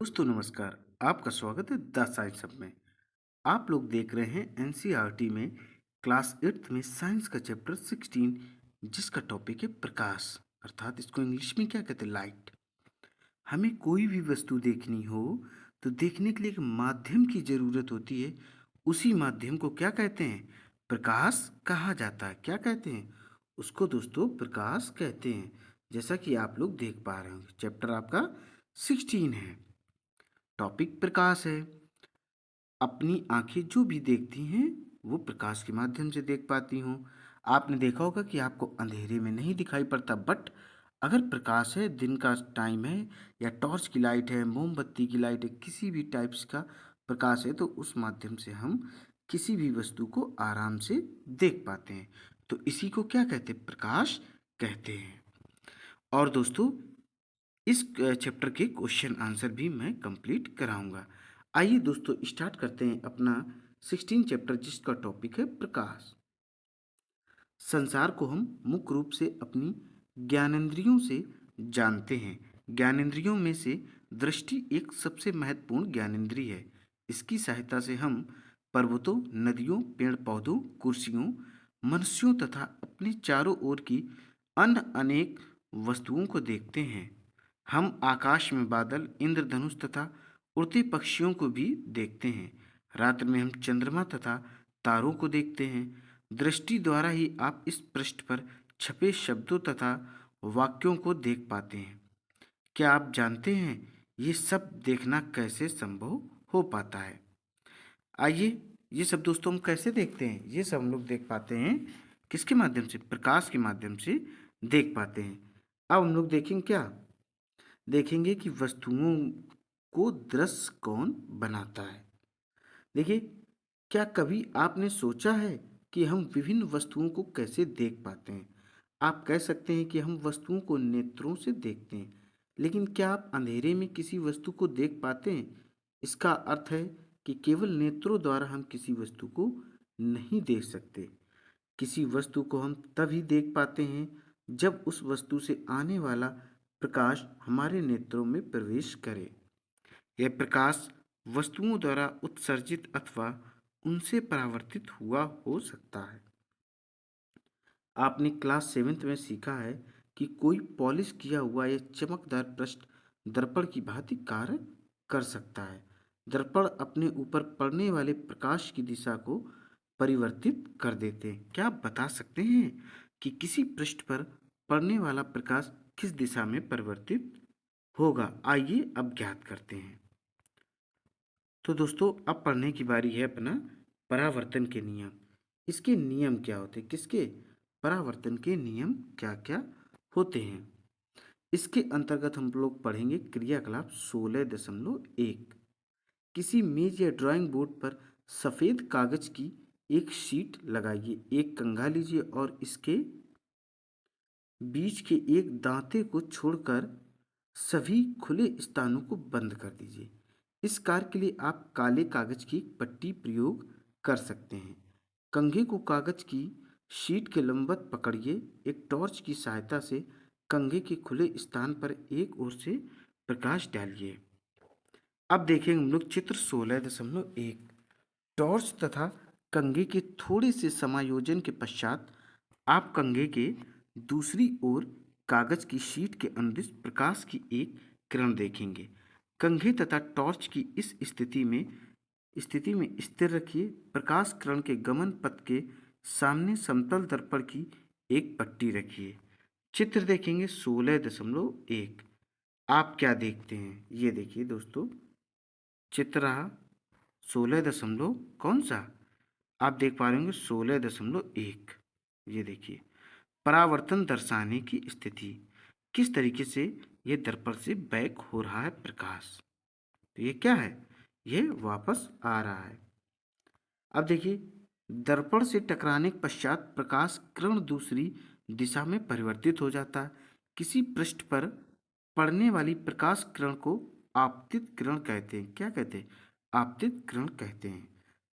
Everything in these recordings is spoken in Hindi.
दोस्तों नमस्कार। आपका स्वागत है द साइंस हब में। आप लोग देख रहे हैं एनसीईआरटी में क्लास 8th में साइंस का चैप्टर 16 जिसका टॉपिक है प्रकाश। अर्थात इसको इंग्लिश में क्या कहते हैं, लाइट। हमें कोई भी वस्तु देखनी हो तो देखने के लिए एक माध्यम की जरूरत होती है। उसी माध्यम को क्या कहते हैं, प्रकाश कहा जाता है। क्या कहते हैं उसको दोस्तों, प्रकाश कहते हैं। जैसा कि आप लोग देख पा रहे होंगे चैप्टर आपका 16 है, टॉपिक प्रकाश है। अपनी आंखें जो भी देखती हैं वो प्रकाश के माध्यम से देख पाती हूँ। आपने देखा होगा कि आपको अंधेरे में नहीं दिखाई पड़ता, बट अगर प्रकाश है, दिन का टाइम है या टॉर्च की लाइट है, मोमबत्ती की लाइट है, किसी भी टाइप्स का प्रकाश है तो उस माध्यम से हम किसी भी वस्तु को आराम से देख पाते हैं। तो इसी को क्या कहते हैं, प्रकाश कहते हैं। और दोस्तों इस चैप्टर के क्वेश्चन आंसर भी मैं कंप्लीट कराऊंगा। आइए दोस्तों स्टार्ट करते हैं अपना 16 चैप्टर जिसका टॉपिक है प्रकाश। संसार को हम मुख्य रूप से अपनी ज्ञानेंद्रियों से जानते हैं। ज्ञानेंद्रियों में से दृष्टि एक सबसे महत्वपूर्ण ज्ञानेंद्रिय है। इसकी सहायता से हम पर्वतों, नदियों, पेड़ पौधों, कुर्सियों, मनुष्यों तथा अपने चारों ओर की अन्य अनेक वस्तुओं को देखते हैं। हम आकाश में बादल, इंद्रधनुष तथा उड़ते पक्षियों को भी देखते हैं। रात्र में हम चंद्रमा तथा तारों को देखते हैं। दृष्टि द्वारा ही आप इस पृष्ठ पर छपे शब्दों तथा वाक्यों को देख पाते हैं। क्या आप जानते हैं ये सब देखना कैसे संभव हो पाता है? आइए, ये सब दोस्तों हम कैसे देखते हैं, ये सब हम लोग देख पाते हैं किसके माध्यम से, प्रकाश के माध्यम से देख पाते हैं। अब हम लोग देखेंगे क्या, देखेंगे कि वस्तुओं को दृश्य कौन बनाता है। देखिए, क्या कभी आपने सोचा है कि हम विभिन्न वस्तुओं को कैसे देख पाते हैं? आप कह सकते हैं कि हम वस्तुओं को नेत्रों से देखते हैं, लेकिन क्या आप अंधेरे में किसी वस्तु को देख पाते हैं? इसका अर्थ है कि केवल नेत्रों द्वारा हम किसी वस्तु को नहीं देख सकते। किसी वस्तु को हम तभी देख पाते हैं जब उस वस्तु से आने वाला प्रकाश हमारे नेत्रों में प्रवेश करे। यह प्रकाश वस्तुओं द्वारा उत्सर्जित अथवा उनसे परावर्तित हुआ हो सकता है। आपने क्लास 7th में सीखा है कि कोई पॉलिश किया हुआ या चमकदार पृष्ठ दर्पण की भांति कार्य कर सकता है। दर्पण अपने ऊपर पड़ने वाले प्रकाश की दिशा को परिवर्तित कर देते हैं। क्या आप बता सकते हैं कि किसी पृष्ठ पर पड़ने वाला प्रकाश किस दिशा में परिवर्तित होगा? आइए अब ज्ञात करते हैं। तो दोस्तों अब पढ़ने की बारी है अपना परावर्तन के नियम। इसके नियम क्या होते हैं, किसके, परावर्तन के नियम क्या क्या होते हैं। इसके अंतर्गत हम लोग पढ़ेंगे क्रियाकलाप 16.1। किसी मेज या ड्राइंग बोर्ड पर सफ़ेद कागज की एक शीट लगाइए। एक कंघा लीजिए और इसके बीच के एक दांते को छोड़कर सभी खुले स्थानों को बंद कर दीजिए। इस कार्य के लिए आप काले कागज की एक पट्टी प्रयोग कर सकते हैं। कंघे को कागज की शीट के लंबवत पकड़िए। एक टॉर्च की सहायता से कंघे के खुले स्थान पर एक ओर से प्रकाश डालिए। अब देखेंगे हम लोग चित्र 16.1। टॉर्च तथा कंघे के थोड़े से समायोजन के पश्चात आप कंघे के दूसरी ओर कागज की शीट के अंदर प्रकाश की एक किरण देखेंगे। कंघे तथा टॉर्च की इस स्थिति में स्थिर रखिए। प्रकाश किरण के गमन पथ के सामने समतल दर्पण की एक पट्टी रखिए। चित्र देखेंगे 16.1। आप क्या देखते हैं, ये देखिए दोस्तों, चित्र रहा 16 दशमलव कौन सा, आप देख पा रहे होंगे 16.1। ये देखिए, परावर्तन दर्शाने की स्थिति, किस तरीके से ये दर्पण से बैक हो रहा है प्रकाश। तो ये क्या है, ये वापस आ रहा है। अब देखिए, दर्पण से टकराने के पश्चात प्रकाश किरण दूसरी दिशा में परिवर्तित हो जाता है। किसी पृष्ठ पर पड़ने वाली प्रकाश किरण को आपतित किरण कहते हैं। क्या कहते हैं, आपतित किरण कहते हैं।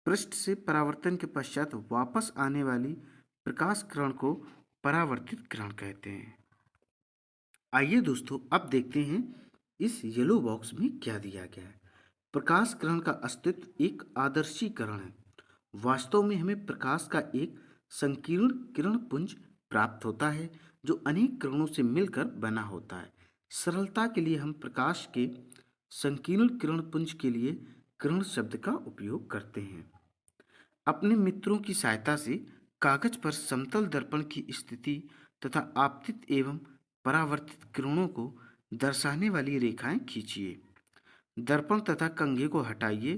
पृष्ठ से परावर्तन के पश्चात वापस आने वाली प्रकाश किरण को परावर्तित किरण कहते हैं। आइए दोस्तों अब देखते हैं इस येलो बॉक्स में क्या दिया गया है? प्रकाश किरण का अस्तित्व एक आदर्शीकरण है। वास्तव में हमें प्रकाश का एक संकीर्ण किरण पुंज प्राप्त होता है जो अनेक किरणों से मिलकर बना होता है। सरलता के लिए हम प्रकाश के संकीर्ण किरण पुंज के लिए किरण शब्द का उपयोग करते हैं। अपने मित्रों की सहायता से कागज पर समतल दर्पण की स्थिति तथा आपतित एवं परावर्तित किरणों को दर्शाने वाली रेखाएं खींचिए। दर्पण तथा कंघे को हटाइए।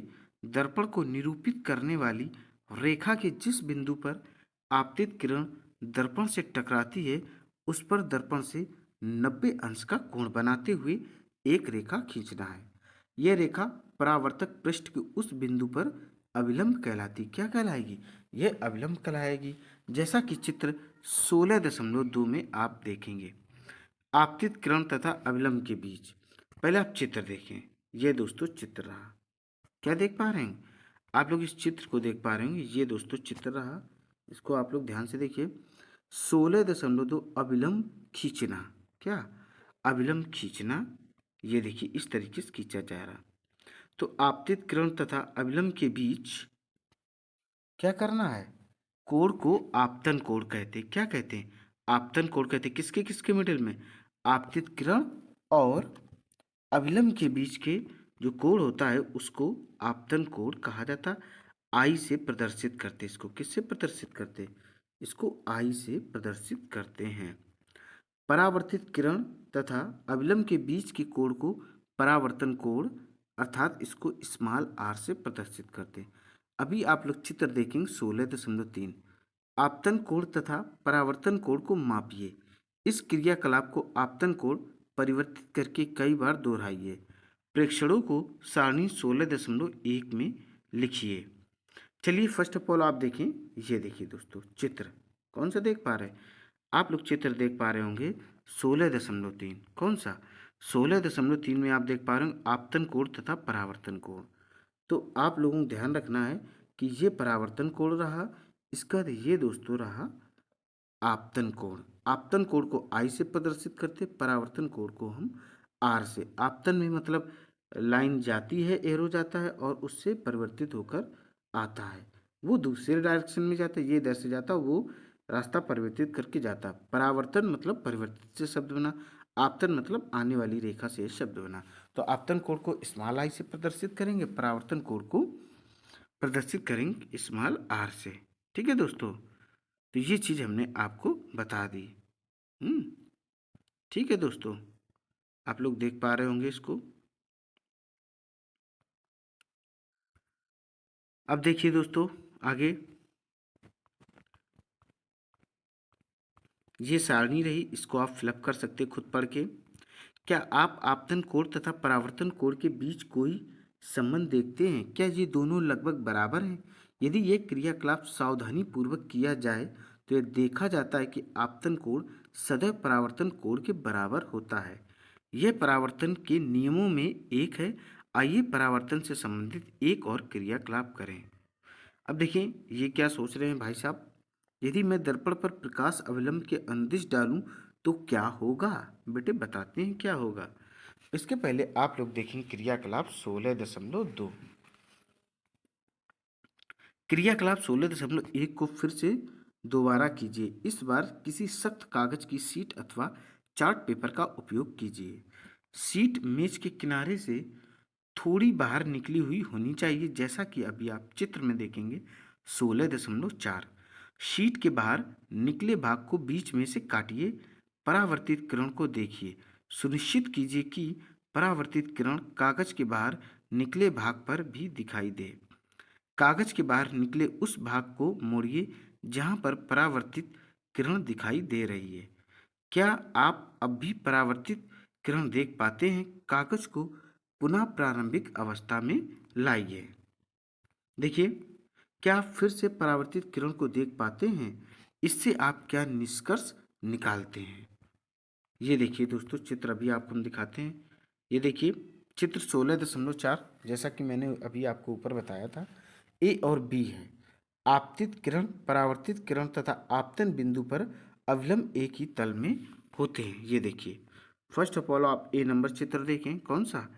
दर्पण को निरूपित करने वाली रेखा के जिस बिंदु पर आपतित किरण दर्पण से टकराती है उस पर दर्पण से 90 अंश का कोण बनाते हुए एक रेखा खींचना है। यह रेखा परावर्तक पृष्ठ के उस बिंदु पर अविलंब कहलाती। क्या कहलाएगी? यह अविलंब कहलाएगी, जैसा कि चित्र 16.2 में आप देखेंगे। आपतित किरण तथा अविलंब के बीच पहले आप चित्र देखें। यह दोस्तों चित्र रहा। क्या देख पा रहे हैं? आप लोग इस चित्र को देख पा रहे होंगे। ये दोस्तों चित्र रहा, इसको आप लोग ध्यान से देखिए। 16.2 अविलंब खींचना। क्या? अविलंब खींचना। ये देखिए इस तरीके से खींचा जा रहा। तो आपतित किरण तथा अविलंब के बीच क्या करना है? कोण को आपतन कोण कहते हैं। क्या कहते हैं? आपतन कोण कहते हैं। किसके किसके मिडिल में? आपतित किरण और अविलंब के बीच के जो कोण होता है उसको आपतन कोण कहा जाता है। आई से प्रदर्शित करते। इसको किससे प्रदर्शित करते? इसको आई से प्रदर्शित करते हैं। परावर्तित किरण तथा अविलंब के बीच के कोण को परावर्तन कोण अर्थात इसको स्मॉल आर से प्रदर्शित करते हैं। अभी आप लोग चित्र देखेंगे 16.3। आपतन कोण तथा परावर्तन कोण को मापिए। इस क्रियाकलाप को आपतन कोण परिवर्तित करके कई बार दोहराइए। प्रेक्षणों को सारणी 16.1 में लिखिए। चलिए फर्स्ट ऑफ ऑल आप देखें। ये देखिए दोस्तों चित्र कौन सा देख पा रहे हैं? आप लोग चित्र देख पा रहे होंगे 16.3। कौन सा? 16.3 में आप देख पा रहे हो आपतन कोण तथा परावर्तन कोण। तो आप लोगों को ध्यान रखना है कि ये परावर्तन कोण रहा, इसका ये दोस्तों रहा आपतन कोण। आपतन कोण को आई से प्रदर्शित करते, परावर्तन कोण को हम आर से। आपतन में मतलब लाइन जाती है, एरो जाता है और उससे परिवर्तित होकर आता है, वो दूसरे डायरेक्शन में जाता है, ये इधर से जाता है, वो रास्ता परिवर्तित करके जाता है। परावर्तन मतलब परिवर्तित से शब्द बना, आपतन मतलब आने वाली रेखा से शब्द बना। तो आपतन कोण को स्मॉल आई से प्रदर्शित करेंगे, परावर्तन कोण को प्रदर्शित करेंगे स्मॉल आर से। ठीक है दोस्तों, तो ये चीज़ हमने आपको बता दी। ठीक है दोस्तों, आप लोग देख पा रहे होंगे इसको। अब देखिए दोस्तों आगे, ये सारणी रही, इसको आप फिलअप कर सकते खुद पढ़ के। क्या आप आपतन कोण तथा परावर्तन कोण के बीच कोई संबंध देखते हैं? क्या ये दोनों लगभग बराबर हैं? यदि ये क्रियाकलाप सावधानी पूर्वक किया जाए तो यह देखा जाता है कि आपतन कोण सदैव परावर्तन कोण के बराबर होता है। यह परावर्तन के नियमों में एक है। आइए परावर्तन से संबंधित एक और क्रियाकलाप करें। अब देखिए ये क्या सोच रहे हैं भाई साहब, यदि मैं दर्पण पर प्रकाश अवलंब के अंदिश डालूं तो क्या होगा? बेटे बताते हैं क्या होगा। इसके पहले आप लोग देखेंगे क्रियाकलाप 16.2। क्रियाकलाप 16.1 को फिर से दोबारा कीजिए। इस बार किसी सख्त कागज की सीट अथवा चार्ट पेपर का उपयोग कीजिए। सीट मेज के किनारे से थोड़ी बाहर निकली हुई होनी चाहिए, जैसा कि अभी आप चित्र में देखेंगे 16.4। शीट के बाहर निकले भाग को बीच में से काटिए। परावर्तित किरण को देखिए। सुनिश्चित कीजिए कि परावर्तित किरण कागज के बाहर निकले भाग पर भी दिखाई दे। कागज के बाहर निकले उस भाग को मोड़िए जहां पर परावर्तित किरण दिखाई दे रही है। क्या आप अब भी परावर्तित किरण देख पाते हैं? कागज को पुनः प्रारंभिक अवस्था में लाइए। देखिए, क्या आप फिर से परावर्तित किरण को देख पाते हैं? इससे आप क्या निष्कर्ष निकालते हैं? ये देखिए दोस्तों चित्र अभी आपको हम दिखाते हैं। ये देखिए चित्र 16.4, जैसा कि मैंने अभी आपको ऊपर बताया था, ए और बी है। आपतित किरण, परावर्तित किरण तथा आपतन बिंदु पर अवलंब एक ही तल में होते हैं। ये देखिए फर्स्ट ऑफ ऑल आप ए नंबर चित्र देखें, कौन सा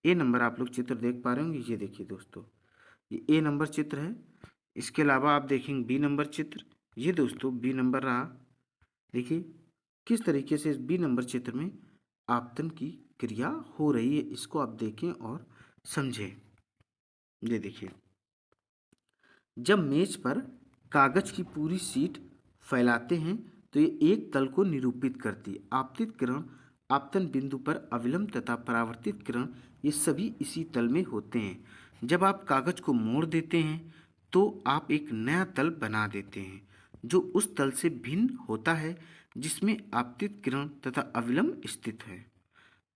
ए नंबर आप लोग चित्र देख पा रहे होंगे। ये देखिए दोस्तों, ये ए नंबर चित्र है। इसके अलावा आप देखेंगे बी नंबर चित्र। ये दोस्तों बी नंबर रहा। देखिए किस तरीके से इस बी नंबर चित्र में आपतन की क्रिया हो रही है, इसको आप देखें और समझें। ये देखिए, जब मेज पर कागज की पूरी शीट फैलाते हैं तो ये एक तल को निरूपित करती है। आपतित किरण, आपतन बिंदु पर अविलंब तथा परावर्तित किरण, ये सभी इसी तल में होते हैं। जब आप कागज को मोड़ देते हैं तो आप एक नया तल बना देते हैं जो उस तल से भिन्न होता है जिसमें आपतित किरण तथा अविलंब स्थित है।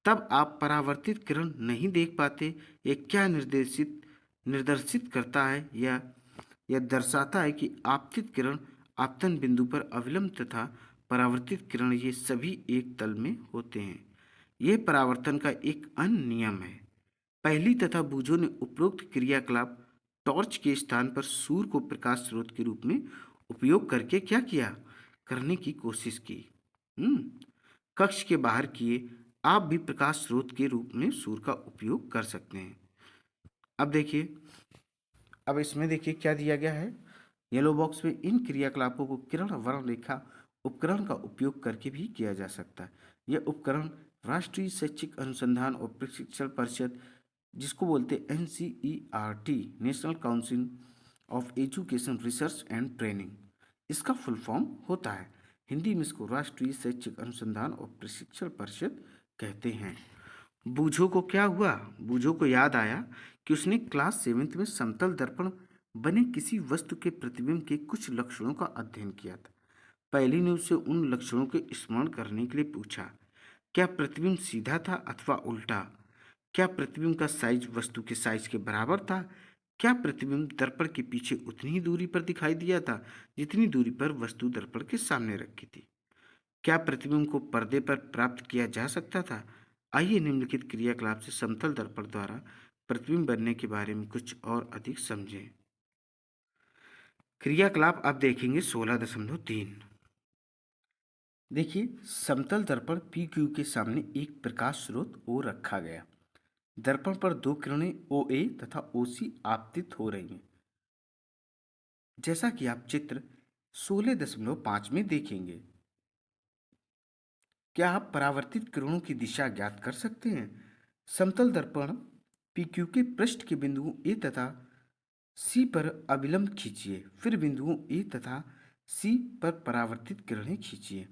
तब आप परावर्तित किरण नहीं देख पाते। ये क्या निर्देशित करता है, यह दर्शाता है कि आपतित किरण आपतन बिंदु पर अविलंब तथा परावर्तित किरण ये सभी एक तल में होते हैं। यह परावर्तन का एक अन्य नियम है। पहली तथा बूझों ने उपरोक्त क्रियाकलाप टॉर्च के स्थान पर सूर्य को प्रकाश स्रोत के रूप में उपयोग करके क्या किया, करने की कोशिश की। कक्ष के बाहर किए। आप भी प्रकाश स्रोत के रूप में सूर्य का उपयोग कर सकते हैं। अब देखिए, अब इसमें देखिए क्या दिया गया है। येलो बॉक्स में इन क्रियाकलापों को किरण वर्ण रेखा उपकरण का उपयोग करके भी किया जा सकता है। यह उपकरण राष्ट्रीय शैक्षिक अनुसंधान और प्रशिक्षण परिषद, जिसको बोलते हैं NCERT, national council of education research and training, इसका फुल फॉर्म होता है। हिंदी में इसको राष्ट्रीय शैक्षिक अनुसंधान और प्रशिक्षण परिषद कहते हैं। बूझो को क्या हुआ, बूझो को याद आया कि उसने क्लास 7th में समतल दर्पण बने किसी वस्तु के प्रतिबिंब के कुछ लक्षणों का अध्ययन किया था। पहली ने उससे उन लक्षणों के स्मरण करने के लिए पूछा। क्या प्रतिबिंब सीधा था अथवा उल्टा? क्या प्रतिबिंब का साइज वस्तु के साइज के बराबर था? क्या प्रतिबिंब दर्पण के पीछे उतनी ही दूरी पर दिखाई दिया था जितनी दूरी पर वस्तु दर्पण के सामने रखी थी? क्या प्रतिबिंब को पर्दे पर प्राप्त किया जा सकता था? आइए निम्नलिखित क्रियाकलाप से समतल दर्पण द्वारा प्रतिबिंब बनने के बारे में कुछ और अधिक समझें। क्रियाकलाप आप देखेंगे 16.3। देखिए, समतल दर्पण PQ के सामने एक प्रकाश स्रोत O रखा गया। दर्पण पर दो किरणें OA तथा OC आपतित हो रही हैं, जैसा कि आप चित्र 16.5 में देखेंगे। क्या आप परावर्तित किरणों की दिशा ज्ञात कर सकते हैं? समतल दर्पण PQ के पृष्ठ के बिंदुओं A तथा C पर अभिलंब खींचिए, फिर बिंदुओं A तथा C पर परावर्तित किरणें खींचिए।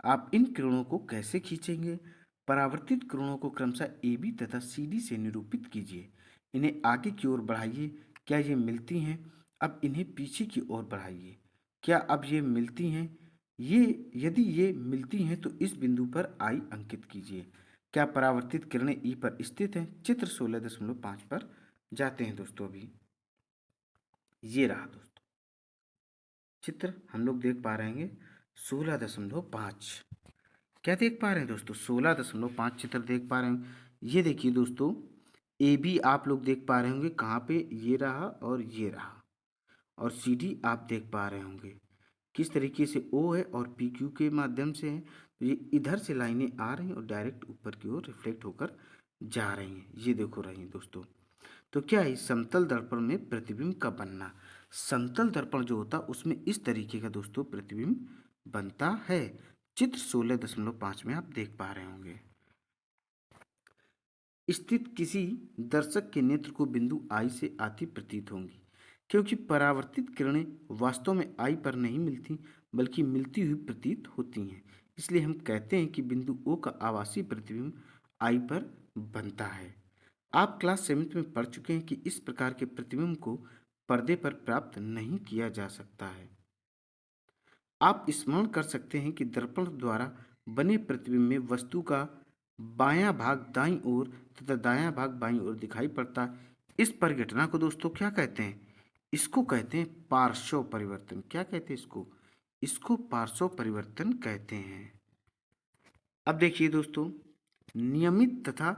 आप इन किरणों को कैसे खींचेंगे? परावर्तित किरणों को क्रमशः AB तथा CD से निरूपित कीजिए। इन्हें आगे की ओर बढ़ाइए। क्या ये मिलती हैं? अब इन्हें पीछे की ओर बढ़ाइए। क्या अब ये मिलती हैं? यदि ये मिलती हैं तो इस बिंदु पर I अंकित कीजिए। क्या परावर्तित किरणें E पर स्थित हैं? चित्र 16.5 पर जाते हैं दोस्तों। अभी ये रहा दोस्तों चित्र, हम लोग देख पा रहे हैं 16.5। क्या देख पा रहे हैं दोस्तों? 16.5 चित्र देख पा रहे हैं। ये देखिए दोस्तों, AB आप लोग देख पा रहे होंगे कहाँ पे, ये रहा और ये रहा, और CD आप देख पा रहे होंगे किस तरीके से O है और PQ के माध्यम से है। तो ये इधर से लाइनें आ रही हैं और डायरेक्ट ऊपर की ओर रिफ्लेक्ट होकर जा रही हैं। ये देखो रही हैं दोस्तों। तो क्या है समतल दर्पण में प्रतिबिंब का बनना? समतल दर्पण जो होता है उसमें इस तरीके का दोस्तों प्रतिबिंब बनता है। चित्र 16.5 में आप देख पा रहे होंगे। स्थित किसी दर्शक के नेत्र को बिंदु I से आती प्रतीत होंगी, क्योंकि परावर्तित किरणें वास्तव में I पर नहीं मिलती बल्कि मिलती हुई प्रतीत होती हैं। इसलिए हम कहते हैं कि बिंदु O का आभासी प्रतिबिंब I पर बनता है। आप क्लास 7th में पढ़ चुके हैं कि इस प्रकार के प्रतिबिंब को पर्दे पर प्राप्त नहीं किया जा सकता है। आप स्मरण कर सकते हैं कि दर्पण द्वारा बने प्रतिबिंब में वस्तु का बायां भाग दाईं ओर तथा दायां भाग बाईं ओर दिखाई पड़ता है। इस परिघटना को दोस्तों क्या कहते हैं? इसको कहते हैं पार्श्व परिवर्तन। क्या कहते हैं इसको? इसको पार्श्व परिवर्तन कहते हैं। अब देखिए दोस्तों, नियमित तथा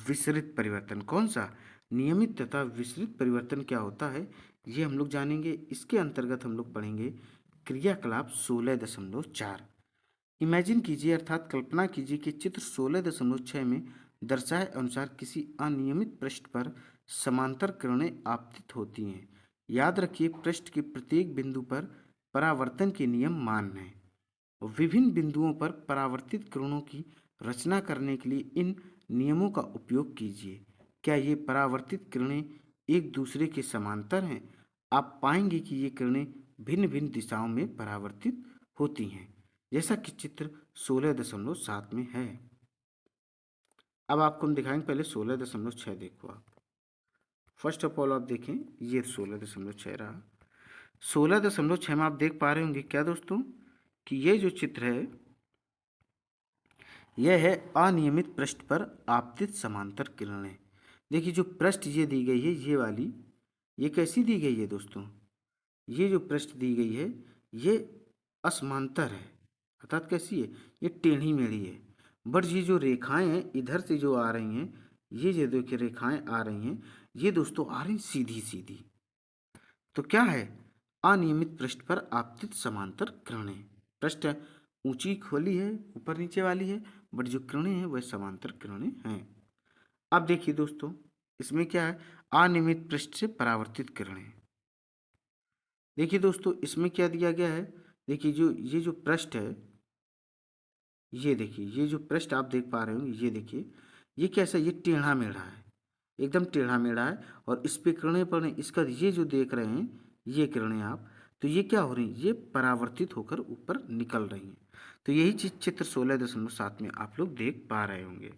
विसरित परिवर्तन। कौन सा? नियमित तथा विसरित परिवर्तन क्या होता है ये हम लोग जानेंगे। इसके अंतर्गत हम लोग पढ़ेंगे क्रियाकलाप 16.4। इमेजिन कीजिए अर्थात कल्पना कीजिए कि चित्र 16.6 में दर्शाए अनुसार किसी अनियमित पृष्ठ पर समांतर किरणें आपतित होती हैं। याद रखिए पृष्ठ के प्रत्येक बिंदु पर परावर्तन के नियम मान हैं। विभिन्न बिंदुओं पर परावर्तित किरणों की रचना करने के लिए इन नियमों का उपयोग कीजिए। क्या ये परावर्तित किरणें एक दूसरे के समांतर हैं? आप पाएंगे कि ये किरणें भिन्न भिन्न दिशाओं में परावर्तित होती हैं, जैसा कि चित्र 16.7 में है। अब आपको हम दिखाएंगे, पहले 16.6 देखो आप। फर्स्ट ऑफ ऑल आप देखें, ये 16.6 रहा। 16.6 में आप देख पा रहे होंगे क्या दोस्तों कि ये जो चित्र है यह है अनियमित पृष्ठ पर आपतित समांतर किरणें। देखिए जो पृष्ठ ये दी गई है, ये वाली, ये कैसी दी गई है दोस्तों? ये जो पृष्ठ दी गई है ये असमांतर है, अर्थात कैसी है? ये टेढ़ी मेढ़ी है। बट ये जो रेखाएं हैं इधर से जो आ रही हैं, ये जो देखिए रेखाएं आ रही हैं, ये दोस्तों आ रही सीधी सीधी। तो क्या है? अनियमित पृष्ठ पर आपतित समांतर किरणें। पृष्ठ ऊंची खोली है, ऊपर नीचे वाली है, बट जो किरणें हैं वह समांतर किरणें हैं। अब देखिए दोस्तों, इसमें क्या है? अनियमित पृष्ठ से परावर्तित किरणें। देखिए दोस्तों, इसमें क्या दिया गया है? देखिए जो ये जो पृष्ठ है, ये देखिए ये जो पृष्ठ आप देख पा रहे हो, ये देखिए ये कैसा, ये टेढ़ा मेढ़ा है, एकदम टेढ़ा मेढ़ा है। और इस पे किरणें पड़ रही, इसका ये जो देख रहे हैं ये किरणें आप, तो ये क्या हो रही हैं? ये परावर्तित होकर ऊपर निकल रही हैं। तो यही चीज चित्र 16.7 में आप लोग देख पा रहे होंगे।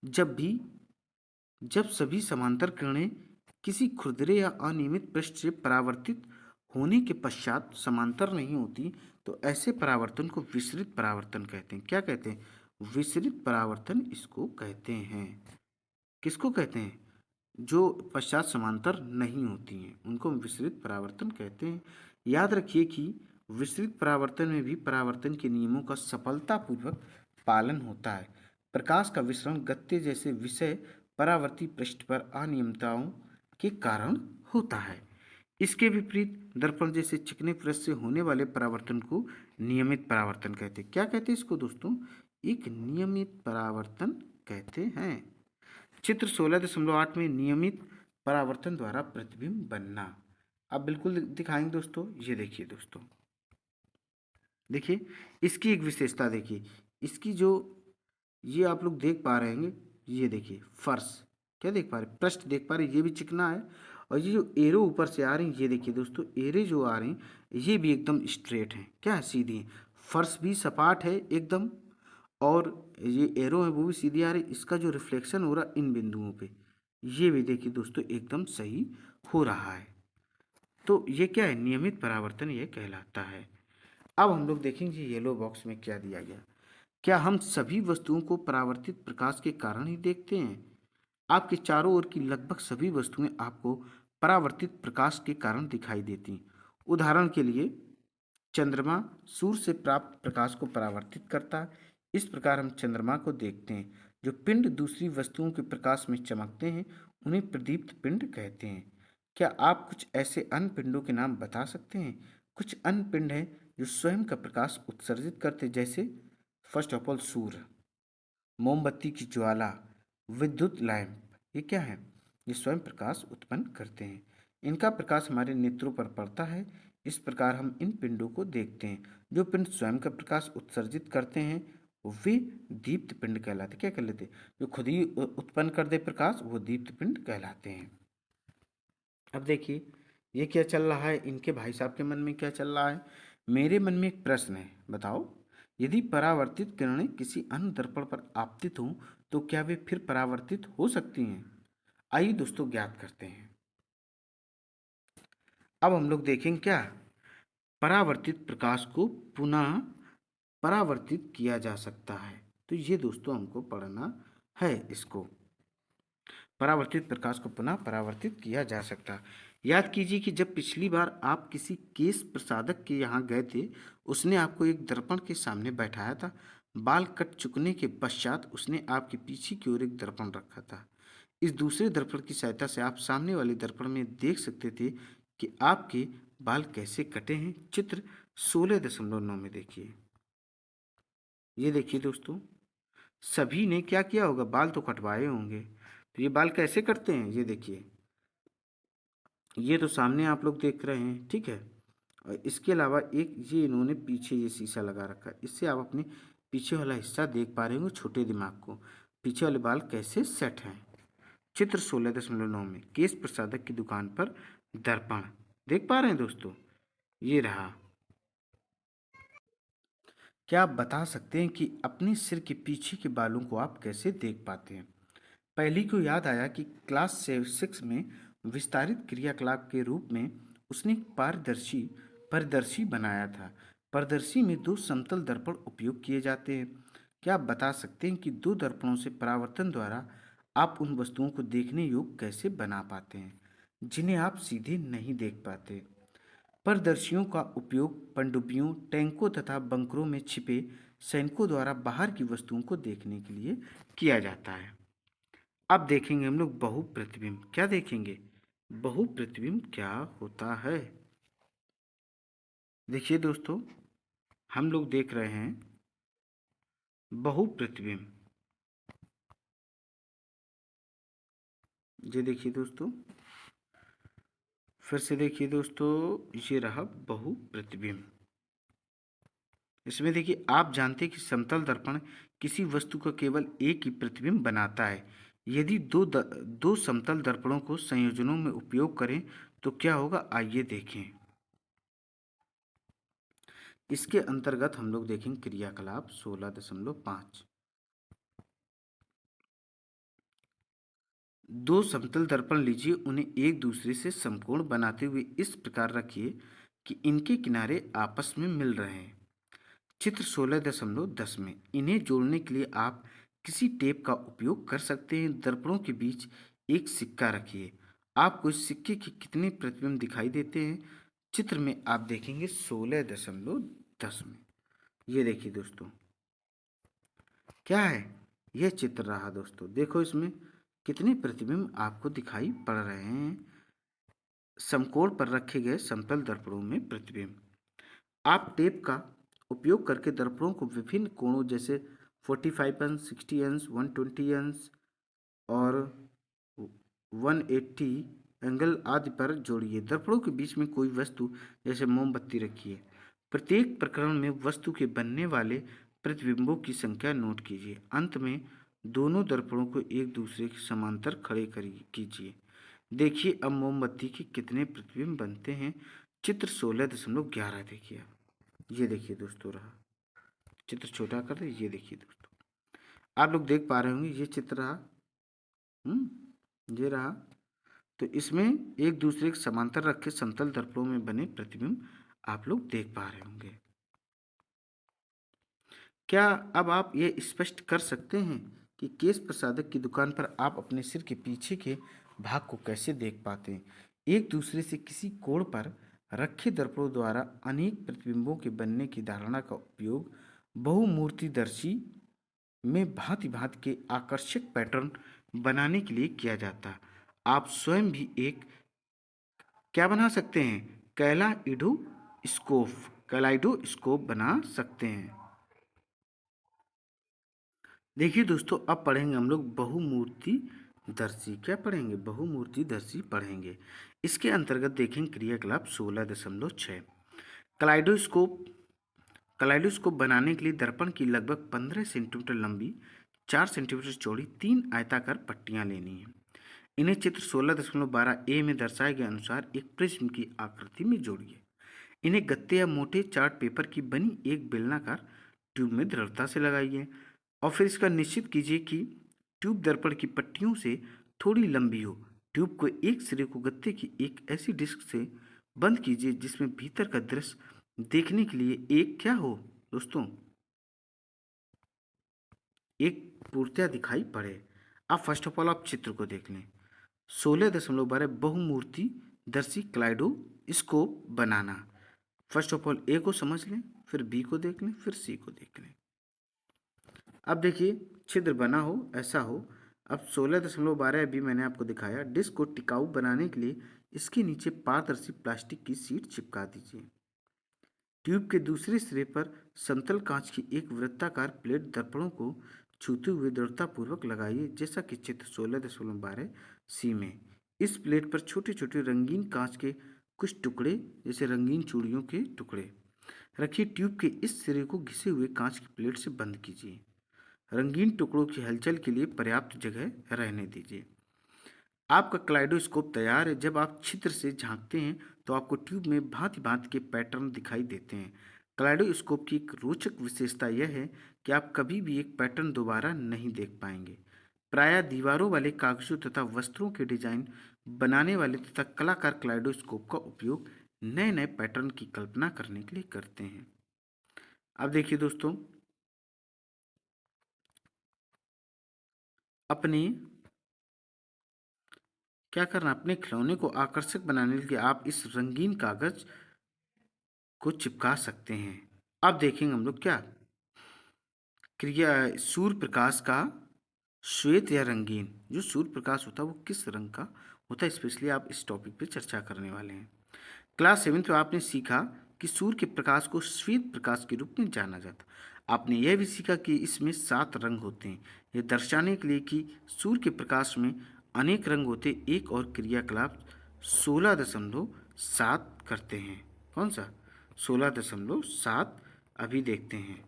जब सभी समांतर किरणें किसी खुरदरे या अनियमित पृष्ठ से परावर्तित होने के पश्चात समांतर नहीं होती, तो ऐसे परावर्तन को विसरित परावर्तन कहते हैं। क्या कहते हैं? विसरित परावर्तन इसको कहते हैं। किसको कहते हैं? जो पश्चात समांतर नहीं होती हैं उनको हम विसरित परावर्तन कहते हैं। याद रखिए कि विसरित परावर्तन में भी परावर्तन के नियमों का सफलतापूर्वक पालन होता है। प्रकाश का विसरण गत्ते जैसे विषय परावर्ती पृष्ठ पर अनियमितताओं के कारण होता है। इसके विपरीत दर्पण जैसे चिकने पृष्ठ से होने वाले परावर्तन को नियमित परावर्तन कहते हैं। क्या कहते हैं इसको दोस्तों? एक नियमित परावर्तन कहते हैं। चित्र 16.8 में नियमित परावर्तन द्वारा प्रतिबिंब बनना। अब बिल्कुल दिखाएंगे दोस्तों। ये देखिए दोस्तों, देखिए इसकी एक विशेषता देखिए, इसकी जो ये आप लोग देख पा रहे हैं, ये देखिए फर्श, क्या देख पा रहे? पृष्ठ देख पा रहे, ये भी चिकना है। और ये जो एरो ऊपर से आ रही है, ये देखिए दोस्तों एरे जो आ रही हैं ये भी एकदम स्ट्रेट हैं, क्या है? सीधी हैं। फर्श भी सपाट है एकदम, और ये एरो है वो भी सीधी आ रही। इसका जो रिफ्लेक्शन हो रहा है इन बिंदुओं पे, ये भी देखिए दोस्तों एकदम सही हो रहा है। तो ये क्या है? नियमित परावर्तन ये कहलाता है। अब हम लोग देखेंगे येलो बॉक्स में क्या दिया गया। क्या हम सभी वस्तुओं को परावर्तित प्रकाश के कारण ही देखते हैं? आपके चारों ओर की लगभग सभी वस्तुएं आपको परावर्तित प्रकाश के कारण दिखाई देती। उदाहरण के लिए चंद्रमा सूर्य से प्राप्त प्रकाश को परावर्तित करता है। इस प्रकार हम चंद्रमा को देखते हैं। जो पिंड दूसरी वस्तुओं के प्रकाश में चमकते हैं उन्हें प्रदीप्त पिंड कहते हैं। क्या आप कुछ ऐसे अन्य पिंडों के नाम बता सकते हैं? कुछ अन्य पिंड हैं जो स्वयं का प्रकाश उत्सर्जित करते, जैसे फर्स्ट ऑफ ऑल सूर्य, मोमबत्ती की ज्वाला, विद्युत लैंप। ये क्या है? ये स्वयं प्रकाश उत्पन्न करते हैं। इनका प्रकाश हमारे नेत्रों पर पड़ता है। इस प्रकार हम इन पिंडों को देखते हैं। जो पिंड स्वयं का प्रकाश उत्सर्जित करते हैं वे दीप्त पिंड कहलाते। क्या कहलाते? जो खुद ही उत्पन्न कर दे प्रकाश, वो दीप्त पिंड कहलाते हैं। अब देखिए ये क्या चल रहा है, इनके भाई साहब के मन में क्या चल रहा है। मेरे मन में एक प्रश्न है, बताओ। यदि परावर्तित किरणें किसी अन्य दर्पण पर आपतित हों तो क्या वे फिर परावर्तित हो सकती हैं? आइए दोस्तों ज्ञात करते हैं। अब हम लोग देखेंगे क्या, परावर्तित प्रकाश को पुनः परावर्तित किया जा सकता है। तो ये दोस्तों हमको पढ़ना है इसको। परावर्तित प्रकाश को पुनः परावर्तित किया जा सकता। याद कीजिए कि जब पिछली बार आप किसी केश प्रसाधक के यहाँ गए थे, उसने आपको एक दर्पण के सामने बैठाया था। बाल कट चुकने के पश्चात उसने आपके पीछे की ओर एक दर्पण रखा था। इस दूसरे दर्पण की सहायता से आप सामने वाले दर्पण में देख सकते थे कि आपके बाल कैसे कटे हैं। चित्र 16.9 में देखिए। ये देखिए दोस्तों, सभी ने क्या किया होगा, बाल तो कटवाए होंगे। तो ये बाल कैसे करते हैं, ये देखिए। ये तो सामने आप लोग देख रहे हैं, ठीक है। और इसके अलावा एक ये इन्होंने पीछे ये शीशा लगा रखा है, इससे आप अपने पीछे वाला हिस्सा देख पा रहे होंगे, छोटे दिमाग को, पीछे वाले बाल कैसे सेट हैं। चित्र 16.9 में केश प्रसादक की दुकान पर दर्पण देख पा रहे हैं दोस्तों, ये रहा। क्या आप बता सकते हैं कि अपने सिर के पीछे के बालों को आप कैसे देख पाते हैं? पहली को याद आया कि क्लास 6 में विस्तारित क्रियाकलाप के रूप में उसने एक पारदर्शी परिदर्शी बनाया था। पारदर्शी में दो समतल दर्पण उपयोग किए जाते हैं। क्या आप बता सकते हैं कि दो दर्पणों से परावर्तन द्वारा आप उन वस्तुओं को देखने योग्य कैसे बना पाते हैं जिन्हें आप सीधे नहीं देख पाते? पारदर्शियों का उपयोग पनडुब्बियों, टैंकों तथा बंकरों में छिपे सैनिकों द्वारा बाहर की वस्तुओं को देखने के लिए किया जाता है। अब देखेंगे हम लोग बहुप्रतिबिंब। क्या देखेंगे? बहुप्रतिबिंब क्या होता है? देखिए दोस्तों, हम लोग देख रहे हैं बहुप्रतिबिंब। ये देखिए दोस्तों, फिर से देखिए दोस्तों, ये रहा बहुप्रतिबिंब। इसमें देखिए, आप जानते हैं कि समतल दर्पण किसी वस्तु का केवल एक ही प्रतिबिंब बनाता है। यदि दो समतल दर्पणों को संयोजनों में उपयोग करें तो क्या होगा, आइए देखें। इसके अंतर्गत हम लोग देखेंगे क्रियाकलाप 16.5। दो समतल दर्पण लीजिए, उन्हें एक दूसरे से समकोण बनाते हुए इस प्रकार रखिए कि इनके किनारे आपस में मिल रहे हैं। चित्र 16.10 में इन्हें जोड़ने के लिए आप किसी टेप का उपयोग कर सकते हैं। दर्पणों के बीच एक सिक्का रखिए। आपको इस सिक्के के कितने प्रतिबिंब दिखाई देते हैं? चित्र में आप देखेंगे 16.10 में। ये देखिए दोस्तों, क्या है, यह चित्र रहा दोस्तों। देखो इसमें कितने प्रतिबिंब आपको दिखाई पड़ रहे हैं समकोण पर रखे गए समतल दर्पणों में प्रतिबिंब। आप टेप का उपयोग करके दर्पणों को विभिन्न कोणों जैसे 45 अंश, 60 अंश, 120 अंश और 180 एंगल आदि पर जोड़िए। दर्पणों के बीच में कोई वस्तु जैसे मोमबत्ती रखिए। प्रत्येक प्रकरण में वस्तु के बनने वाले प्रतिबिंबों की संख्या नोट कीजिए। अंत में दोनों दर्पणों को एक दूसरे के समांतर खड़े कीजिए। देखिए अब मोमबत्ती के कितने प्रतिबिंब बनते हैं। चित्र 16.11 देखिए। ये देखिए दोस्तों रहा, चित्र छोटा कर दे। ये देखिए दोस्तों, आप लोग देख पा रहे होंगे, ये चित्र रहा। ये रहा। तो इसमें एक दूसरे के समांतर रखे समतल दर्पणों में बने प्रतिबिंब आप लोग देख पा रहे होंगे। क्या अब आप ये स्पष्ट कर सकते हैं कि केश प्रसादक की दुकान पर आप अपने सिर के पीछे के भाग को कैसे देख पाते हैं? एक दूसरे से किसी कोण पर रखे दर्पणों द्वारा अनेक प्रतिबिंबों के बनने की धारणा का उपयोग बहुमूर्तिदर्शी में भांति भांति के आकर्षक पैटर्न बनाने के लिए किया जाता है। आप स्वयं भी एक क्या बना सकते हैं, कैलाइडोस्कोप बना सकते हैं। देखिए दोस्तों, अब पढ़ेंगे हम लोग बहुमूर्ति दर्शी। क्या पढ़ेंगे? बहुमूर्ति दर्शी पढ़ेंगे। इसके अंतर्गत देखेंगे क्रियाकलाप 16.6। कलाइडोस्कोप कलाइडोस्कोप बनाने के लिए दर्पण की लगभग 15 सेंटीमीटर लंबी, 4 सेंटीमीटर चौड़ी 3 आयताकार पट्टियां लेनी है। इन्हें चित्र 16.12 में दर्शाए गए अनुसार एक प्रिज्म की आकृति में जोड़िए। इन्हें गत्ते या मोटे चार्ट पेपर की बनी एक बेलनाकार ट्यूब में दृढ़ता से लगाइए और फिर इसका निश्चित कीजिए कि ट्यूब दर्पण की पट्टियों से थोड़ी लंबी हो। ट्यूब को एक सिरे को गत्ते की एक ऐसी डिस्क से बंद कीजिए जिसमें भीतर का दृश्य देखने के लिए एक क्या हो दोस्तों, एक पूर्णतया दिखाई पड़े। अब फर्स्ट ऑफ ऑल आप चित्र को देख लें। 16.12 बहुमूर्ति दर्शी क्लाइडो स्कोप बनाना। फर्स्ट ऑफ ऑल ए को समझ लें, फिर बी को देख लें, फिर सी को देख लें। अब देखिए, छिद्र बना हो ऐसा हो। अब 16.12 भी मैंने आपको दिखाया। डिस्क को टिकाऊ बनाने के लिए इसके नीचे पारदर्शी प्लास्टिक की शीट चिपका दीजिए। ट्यूब के दूसरे सिरे पर समतल कांच की एक वृत्ताकार प्लेट दर्पणों को छूते हुए दृढ़तापूर्वक लगाइए, जैसा कि चित्र 16.12 सी में। इस प्लेट पर छोटे छोटे रंगीन कांच के कुछ टुकड़े, जैसे रंगीन चूड़ियों के टुकड़े, रखिए। ट्यूब के इस सिरे को घिसे हुए कांच की प्लेट से बंद कीजिए। रंगीन टुकड़ों की हलचल के लिए पर्याप्त जगह रहने दीजिए। आपका क्लाइडोस्कोप तैयार है। जब आप छिद्र से झांकते हैं तो आपको ट्यूब में भांति भांति के पैटर्न दिखाई देते हैं। क्लाइडोस्कोप की एक रोचक विशेषता यह है कि आप कभी भी एक पैटर्न दोबारा नहीं देख पाएंगे। प्रायः दीवारों वाले कागजों तथा वस्त्रों के डिजाइन बनाने वाले तथा कलाकार क्लाइडोस्कोप का उपयोग नए नए पैटर्न की कल्पना करने के लिए करते हैं। अब देखिए दोस्तों, अपने क्या करना, अपने खिलौने को आकर्षक बनाने के लिए आप इस रंगीन कागज को चिपका सकते हैं। अब देखेंगे हम लोग क्या क्रिया सूर्य प्रकाश का श्वेत या रंगीन, जो सूर्य प्रकाश होता है वो किस रंग का होता है, स्पेशली आप इस टॉपिक पे चर्चा करने वाले हैं। क्लास 7 में आपने सीखा कि सूर्य के प्रकाश को श्वेत प्रकाश के रूप में जाना जाता। आपने यह भी सीखा कि इसमें 7 रंग होते हैं। यह दर्शाने के लिए कि सूर्य के प्रकाश में अनेक रंग होते। एक और क्रियाकलाप 16.7 करते हैं। कौन सा? 16.7 अभी देखते हैं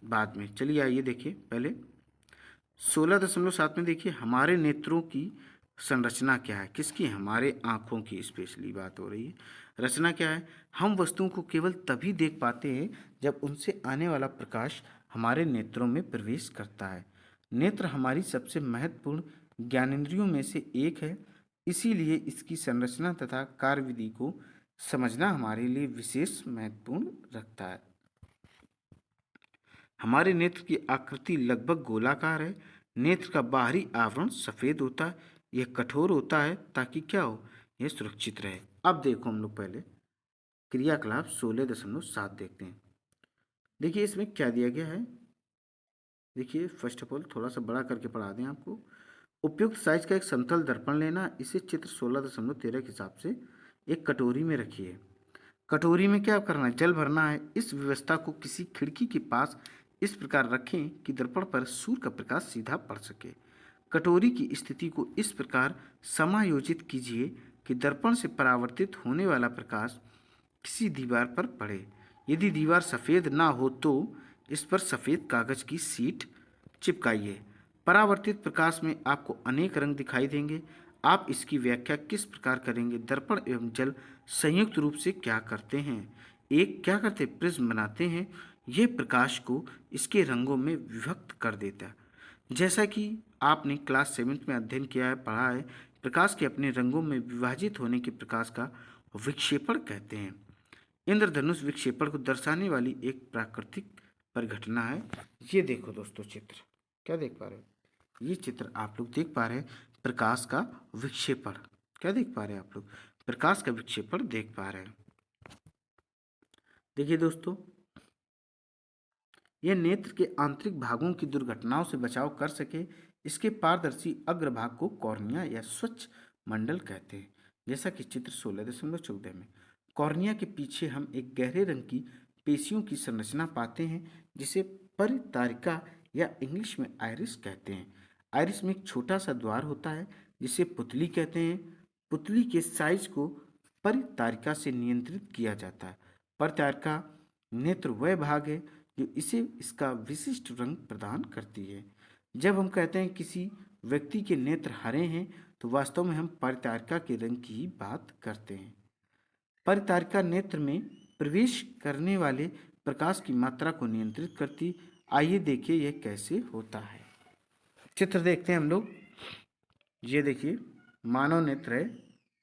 बाद में। चलिए आइए देखिए पहले 16.7 में देखिए हमारे नेत्रों की संरचना क्या है। किसकी? हमारे आँखों की स्पेशली बात हो रही है। रचना क्या है? हम वस्तुओं को केवल तभी देख पाते हैं जब उनसे आने वाला प्रकाश हमारे नेत्रों में प्रवेश करता है। नेत्र हमारी सबसे महत्वपूर्ण ज्ञानेंद्रियों में से एक है, इसीलिए इसकी संरचना तथा कार्यविधि को समझना हमारे लिए विशेष महत्वपूर्ण रखता है। हमारे नेत्र की आकृति लगभग गोलाकार है। नेत्र का बाहरी आवरण सफ़ेद होता है। यह कठोर होता है ताकि क्या हो? यह सुरक्षित रहे। अब देखो हम लोग पहले क्रियाकलाप 16.7 देखते हैं। देखिए इसमें क्या दिया गया है। देखिए फर्स्ट ऑफ ऑल थोड़ा सा बड़ा करके पढ़ा दें आपको। उपयुक्त साइज का एक समतल दर्पण लेना, इसे चित्र 16.13 के हिसाब से एक कटोरी में रखिए। कटोरी में क्या करना है? जल भरना है। इस व्यवस्था को किसी खिड़की के पास इस प्रकार रखें कि दर्पण पर सूर्य का प्रकाश सीधा पड़ सके। कटोरी की स्थिति को इस प्रकार समायोजित कीजिए कि दर्पण से परावर्तित होने वाला प्रकाश किसी दीवार पर पड़े। यदि दीवार सफ़ेद ना हो तो इस पर सफ़ेद कागज की शीट चिपकाइए। परावर्तित प्रकाश में आपको अनेक रंग दिखाई देंगे। आप इसकी व्याख्या किस प्रकार करेंगे? दर्पण एवं जल संयुक्त रूप से क्या करते हैं? एक क्या करते हैं? प्रिज्म बनाते हैं। यह प्रकाश को इसके रंगों में विभक्त कर देता है। जैसा कि आपने क्लास 7 में अध्ययन किया है, पढ़ा है, प्रकाश के अपने रंगों में विभाजित होने के प्रकाश का विक्षेपण कहते हैं। इंद्रधनुष विक्षेपण को दर्शाने वाली एक प्राकृतिक परिघटना है। ये देखो दोस्तों चित्र, क्या देख पा रहे हो? ये चित्र आप लोग देख पा रहे हैं प्रकाश का विक्षेपण। क्या देख पा रहे हैं आप लोग? प्रकाश का विक्षेपण देख पा रहे हैं। देखिए दोस्तों, यह नेत्र के आंतरिक भागों की दुर्घटनाओं से बचाव कर सके, इसके पारदर्शी अग्रभाग को कॉर्निया या स्वच्छ मंडल कहते हैं। जैसा कि चित्र 16.14 में कॉर्निया के पीछे हम एक गहरे रंग की पेशियों की संरचना पाते हैं, जिसे परितारिका या इंग्लिश में आइरिस कहते हैं। आइरिस में एक छोटा सा द्वार होता है जिसे पुतली कहते हैं। पुतली के साइज को परितारिका से नियंत्रित किया जाता है। परितारिका नेत्र वह भाग है जो इसे इसका विशिष्ट रंग प्रदान करती है। जब हम कहते हैं किसी व्यक्ति के नेत्र हरे हैं तो वास्तव में हम परितारिका के रंग की ही बात करते हैं। परितारिका नेत्र में प्रवेश करने वाले प्रकाश की मात्रा को नियंत्रित करती। आइए देखिए यह कैसे होता है। चित्र देखते हैं हम लोग। ये देखिए मानव नेत्र है।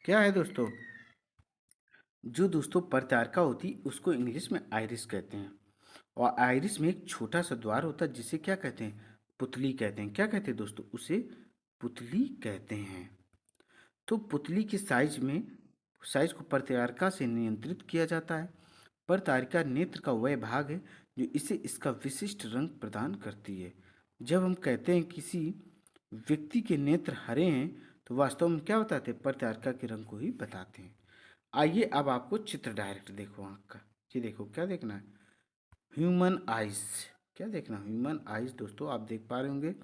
क्या है दोस्तों? जो दोस्तों परितारिका होती उसको इंग्लिश में आइरिस कहते हैं, और आइरिस में एक छोटा सा द्वार होता है जिसे क्या कहते हैं? पुतली कहते हैं। क्या कहते हैं दोस्तों? उसे पुतली कहते हैं। तो पुतली के साइज को परितारिका से नियंत्रित किया जाता है। परितारिका नेत्र का वह भाग है जो इसे इसका विशिष्ट रंग प्रदान करती है। जब हम कहते हैं किसी व्यक्ति के नेत्र हरे हैं तो वास्तव में क्या बताते हैं? परितारिका के रंग को ही बताते हैं। आइए अब आपको चित्र डायरेक्ट देखो आँख का। ये देखो क्या देखना है, ह्यूमन आइज। क्या देखना, ह्यूमन आइज दोस्तों, आप देख पा रहे होंगे।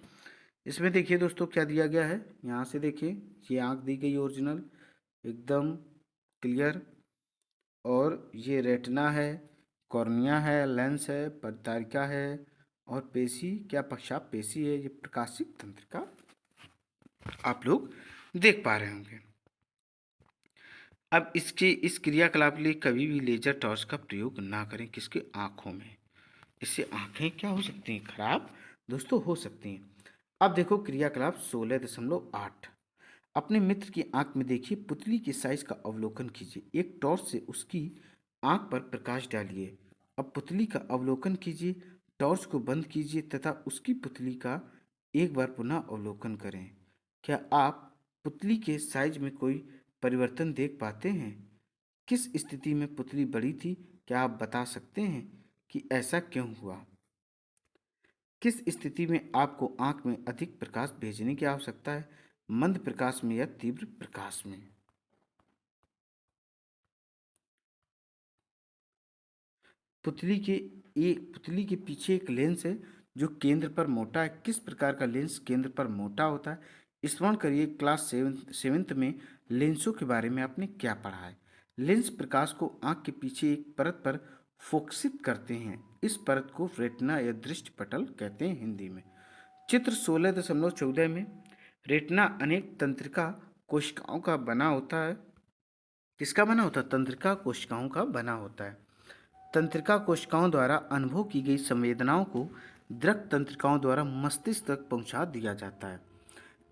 इसमें देखिए दोस्तों क्या दिया गया है, यहाँ से देखिए ये आँख दी गई ओरिजिनल एकदम क्लियर, और ये रेटिना है, कॉर्निया है, लेंस है, पट्टारिका है, और पेशी, क्या पश्चात पेशी है, ये प्रकाशिक तंत्रिका आप लोग देख पा रहे होंगे। अब इसके इस क्रियाकलाप के लिए कभी भी लेजर टॉर्च का प्रयोग ना करें, किसके आँखों में, इससे आँखें क्या हो सकती हैं, खराब दोस्तों हो सकती हैं। अब देखो क्रियाकलाप 16.8, अपने मित्र की आंख में देखिए, पुतली के साइज का अवलोकन कीजिए, एक टॉर्च से उसकी आंख पर प्रकाश डालिए। अब पुतली का अवलोकन कीजिए, टॉर्च को बंद कीजिए तथा उसकी पुतली का एक बार पुनः अवलोकन करें। क्या आप पुतली के साइज में कोई परिवर्तन देख पाते हैं? किस स्थिति में पुतली बड़ी थी? क्या आप बता सकते हैं कि ऐसा क्यों हुआ? किस स्थिति में आपको आंख में अधिक प्रकाश भेजने की आवश्यकता है, मंद प्रकाश में या तीव्र प्रकाश में? पुतली के पीछे एक लेंस है जो केंद्र पर मोटा है। किस प्रकार का लेंस केंद्र पर मोटा होता है? स्मरण करिए क्लास सेवेंथ में लेंसों के बारे में आपने क्या पढ़ा है। लेंस प्रकाश को आंख के पीछे एक परत पर फोकसित करते हैं। इस परत को रेटिना या दृष्टि पटल कहते हैं हिंदी में। चित्र 16.14 में रेटिना अनेक तंत्रिका कोशिकाओं का बना होता है। किसका बना होता है? तंत्रिका कोशिकाओं का बना होता है। तंत्रिका कोशिकाओं द्वारा अनुभव की गई संवेदनाओं को दृक तंत्रिकाओं द्वारा मस्तिष्क तक पहुंचा दिया जाता है।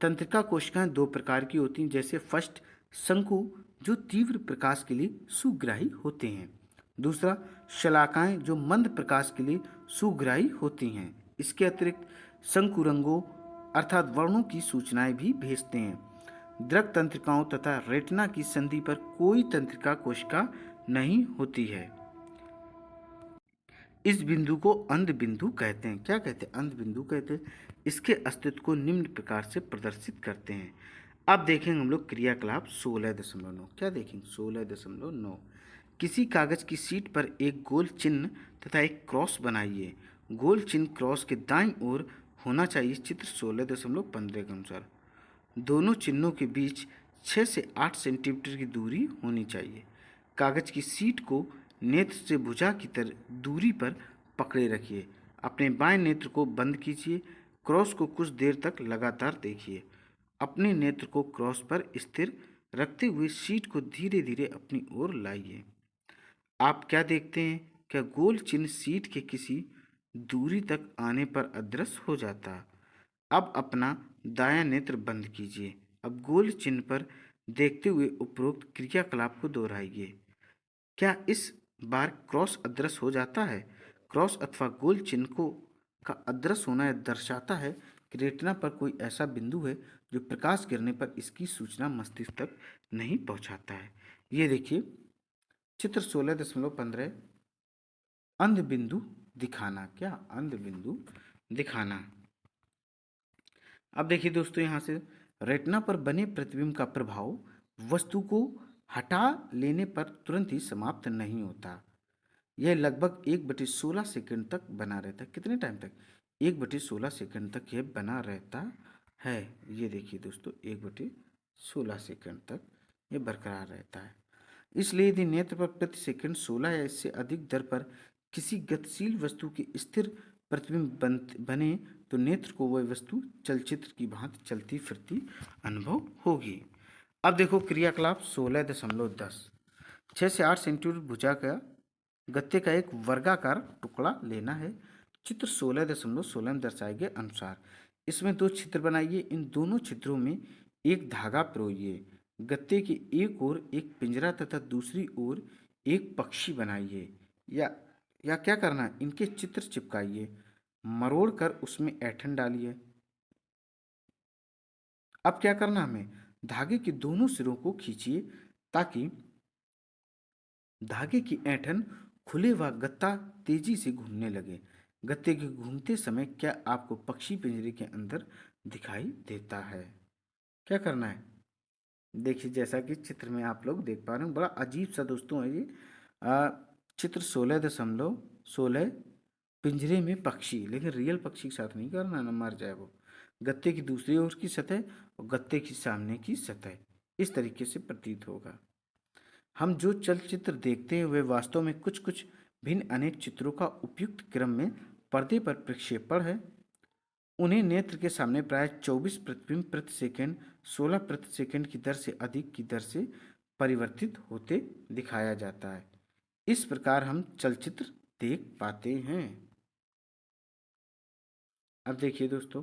तंत्रिका कोशिकाएं दो प्रकार की होती हैं, जैसे फर्स्ट शंकु जो तीव्र प्रकाश के लिए सुग्राही होते हैं, दूसरा शलाकाएं जो मंद प्रकाश के लिए सुग्राही होती हैं। इसके अतिरिक्त शंकुरंगों अर्थात वर्णों की सूचनाएं भी भेजते हैं। दृक तंत्रिकाओं तथा रेटिना की संधि पर कोई तंत्रिका कोशिका नहीं होती है। इस बिंदु को अंध बिंदु कहते हैं। क्या कहते हैं? अंध बिंदु कहते हैं। इसके अस्तित्व को निम्न प्रकार से प्रदर्शित करते हैं। अब देखेंगे हम लोग क्रियाकलाप 16.9। क्या देखेंगे? 16.9, किसी कागज की शीट पर एक गोल चिन्ह तथा एक क्रॉस बनाइए। गोल चिन्ह क्रॉस के दाईं ओर होना चाहिए चित्र 16.15 के अनुसार। दोनों चिन्हों के बीच 6 से 8 सेंटीमीटर की दूरी होनी चाहिए। कागज की शीट को नेत्र से भुजा की तरह दूरी पर पकड़े रखिए। अपने बाएं नेत्र को बंद कीजिए। क्रॉस को कुछ देर तक लगातार देखिए। अपने नेत्र को क्रॉस पर स्थिर रखते हुए शीट को धीरे धीरे अपनी ओर लाइए। आप क्या देखते हैं? क्या गोल चिन्ह शीट के किसी दूरी तक आने पर अदृश्य हो जाता? अब अपना दायां नेत्र बंद कीजिए। अब गोल चिन्ह पर देखते हुए उपरोक्त क्रियाकलाप को दोहराइए। क्या इस बार क्रॉस अदृश्य हो जाता है? क्रॉस अथवा गोल चिन्ह को का अदृश्य होना दर्शाता है कि रेटिना पर कोई ऐसा बिंदु है जो प्रकाश गिरने पर इसकी सूचना मस्तिष्क तक नहीं पहुंचाता है। ये देखिए चित्र 16.15, अंध बिंदु दिखाना। क्या? अंध बिंदु दिखाना। अब देखिए दोस्तों यहाँ से रेटिना पर बने प्रतिबिंब का प्रभाव वस्तु को हटा लेने पर तुरंत ही समाप्त नहीं होता। यह लगभग 1/16 सेकंड तक बना रहता है। कितने टाइम तक? 1/16 सेकंड तक यह बना रहता है। ये देखिए दोस्तों 1/16 सेकंड तक यह बरकरार रहता है। इसलिए यदि नेत्र पर प्रति सेकंड 16 या इससे अधिक दर पर किसी गतिशील वस्तु के स्थिर प्रतिबिंब बने तो नेत्र को वह वस्तु चलचित्र की भांति चलती फिरती अनुभव होगी। अब देखो क्रियाकलाप 16.10, 6 से 8 सेंटीमीटर भुजा का गत्ते का एक वर्गाकार टुकड़ा लेना है। चित्र 16.16 में दर्शाए गए अनुसार इसमें दो छिद्र बनाइए। इन दोनों छिद्रों में एक धागा पिरोइए। गत्ते की एक ओर एक पिंजरा तथा दूसरी ओर एक पक्षी बनाइए। या क्या करना है? इनके चित्र चिपकाइए, मरोड़ कर उसमें ऐंठन डालिए। अब क्या करना हमें? धागे के दोनों सिरों को खींचिए ताकि धागे की ऐंठन खुले व गत्ता तेजी से घूमने लगे। गत्ते के घूमते समय क्या आपको पक्षी पिंजरे के अंदर दिखाई देता है? क्या करना है? देखिए जैसा कि चित्र में आप लोग देख पा रहे हैं, बड़ा अजीब सा दोस्तों है ये। चित्र 16.16 पिंजरे में पक्षी, लेकिन रियल पक्षी के साथ नहीं करना, न मर जाए वो। गत्ते की दूसरी ओर की सतह और गत्ते की सामने की सतह, इस तरीके से प्रतीत होगा। हम जो चलचित्र देखते हैं वे वास्तव में कुछ कुछ भिन्न अनेक चित्रों का उपयुक्त क्रम में पर्दे पर प्रक्षेपण है। उन्हें नेत्र के सामने प्राय 24 प्रतिबिंब प्रति सेकंड 16 प्रति सेकंड की दर से अधिक की दर से परिवर्तित होते दिखाया जाता है। इस प्रकार हम चलचित्र देख पाते हैं। अब देखिए दोस्तों,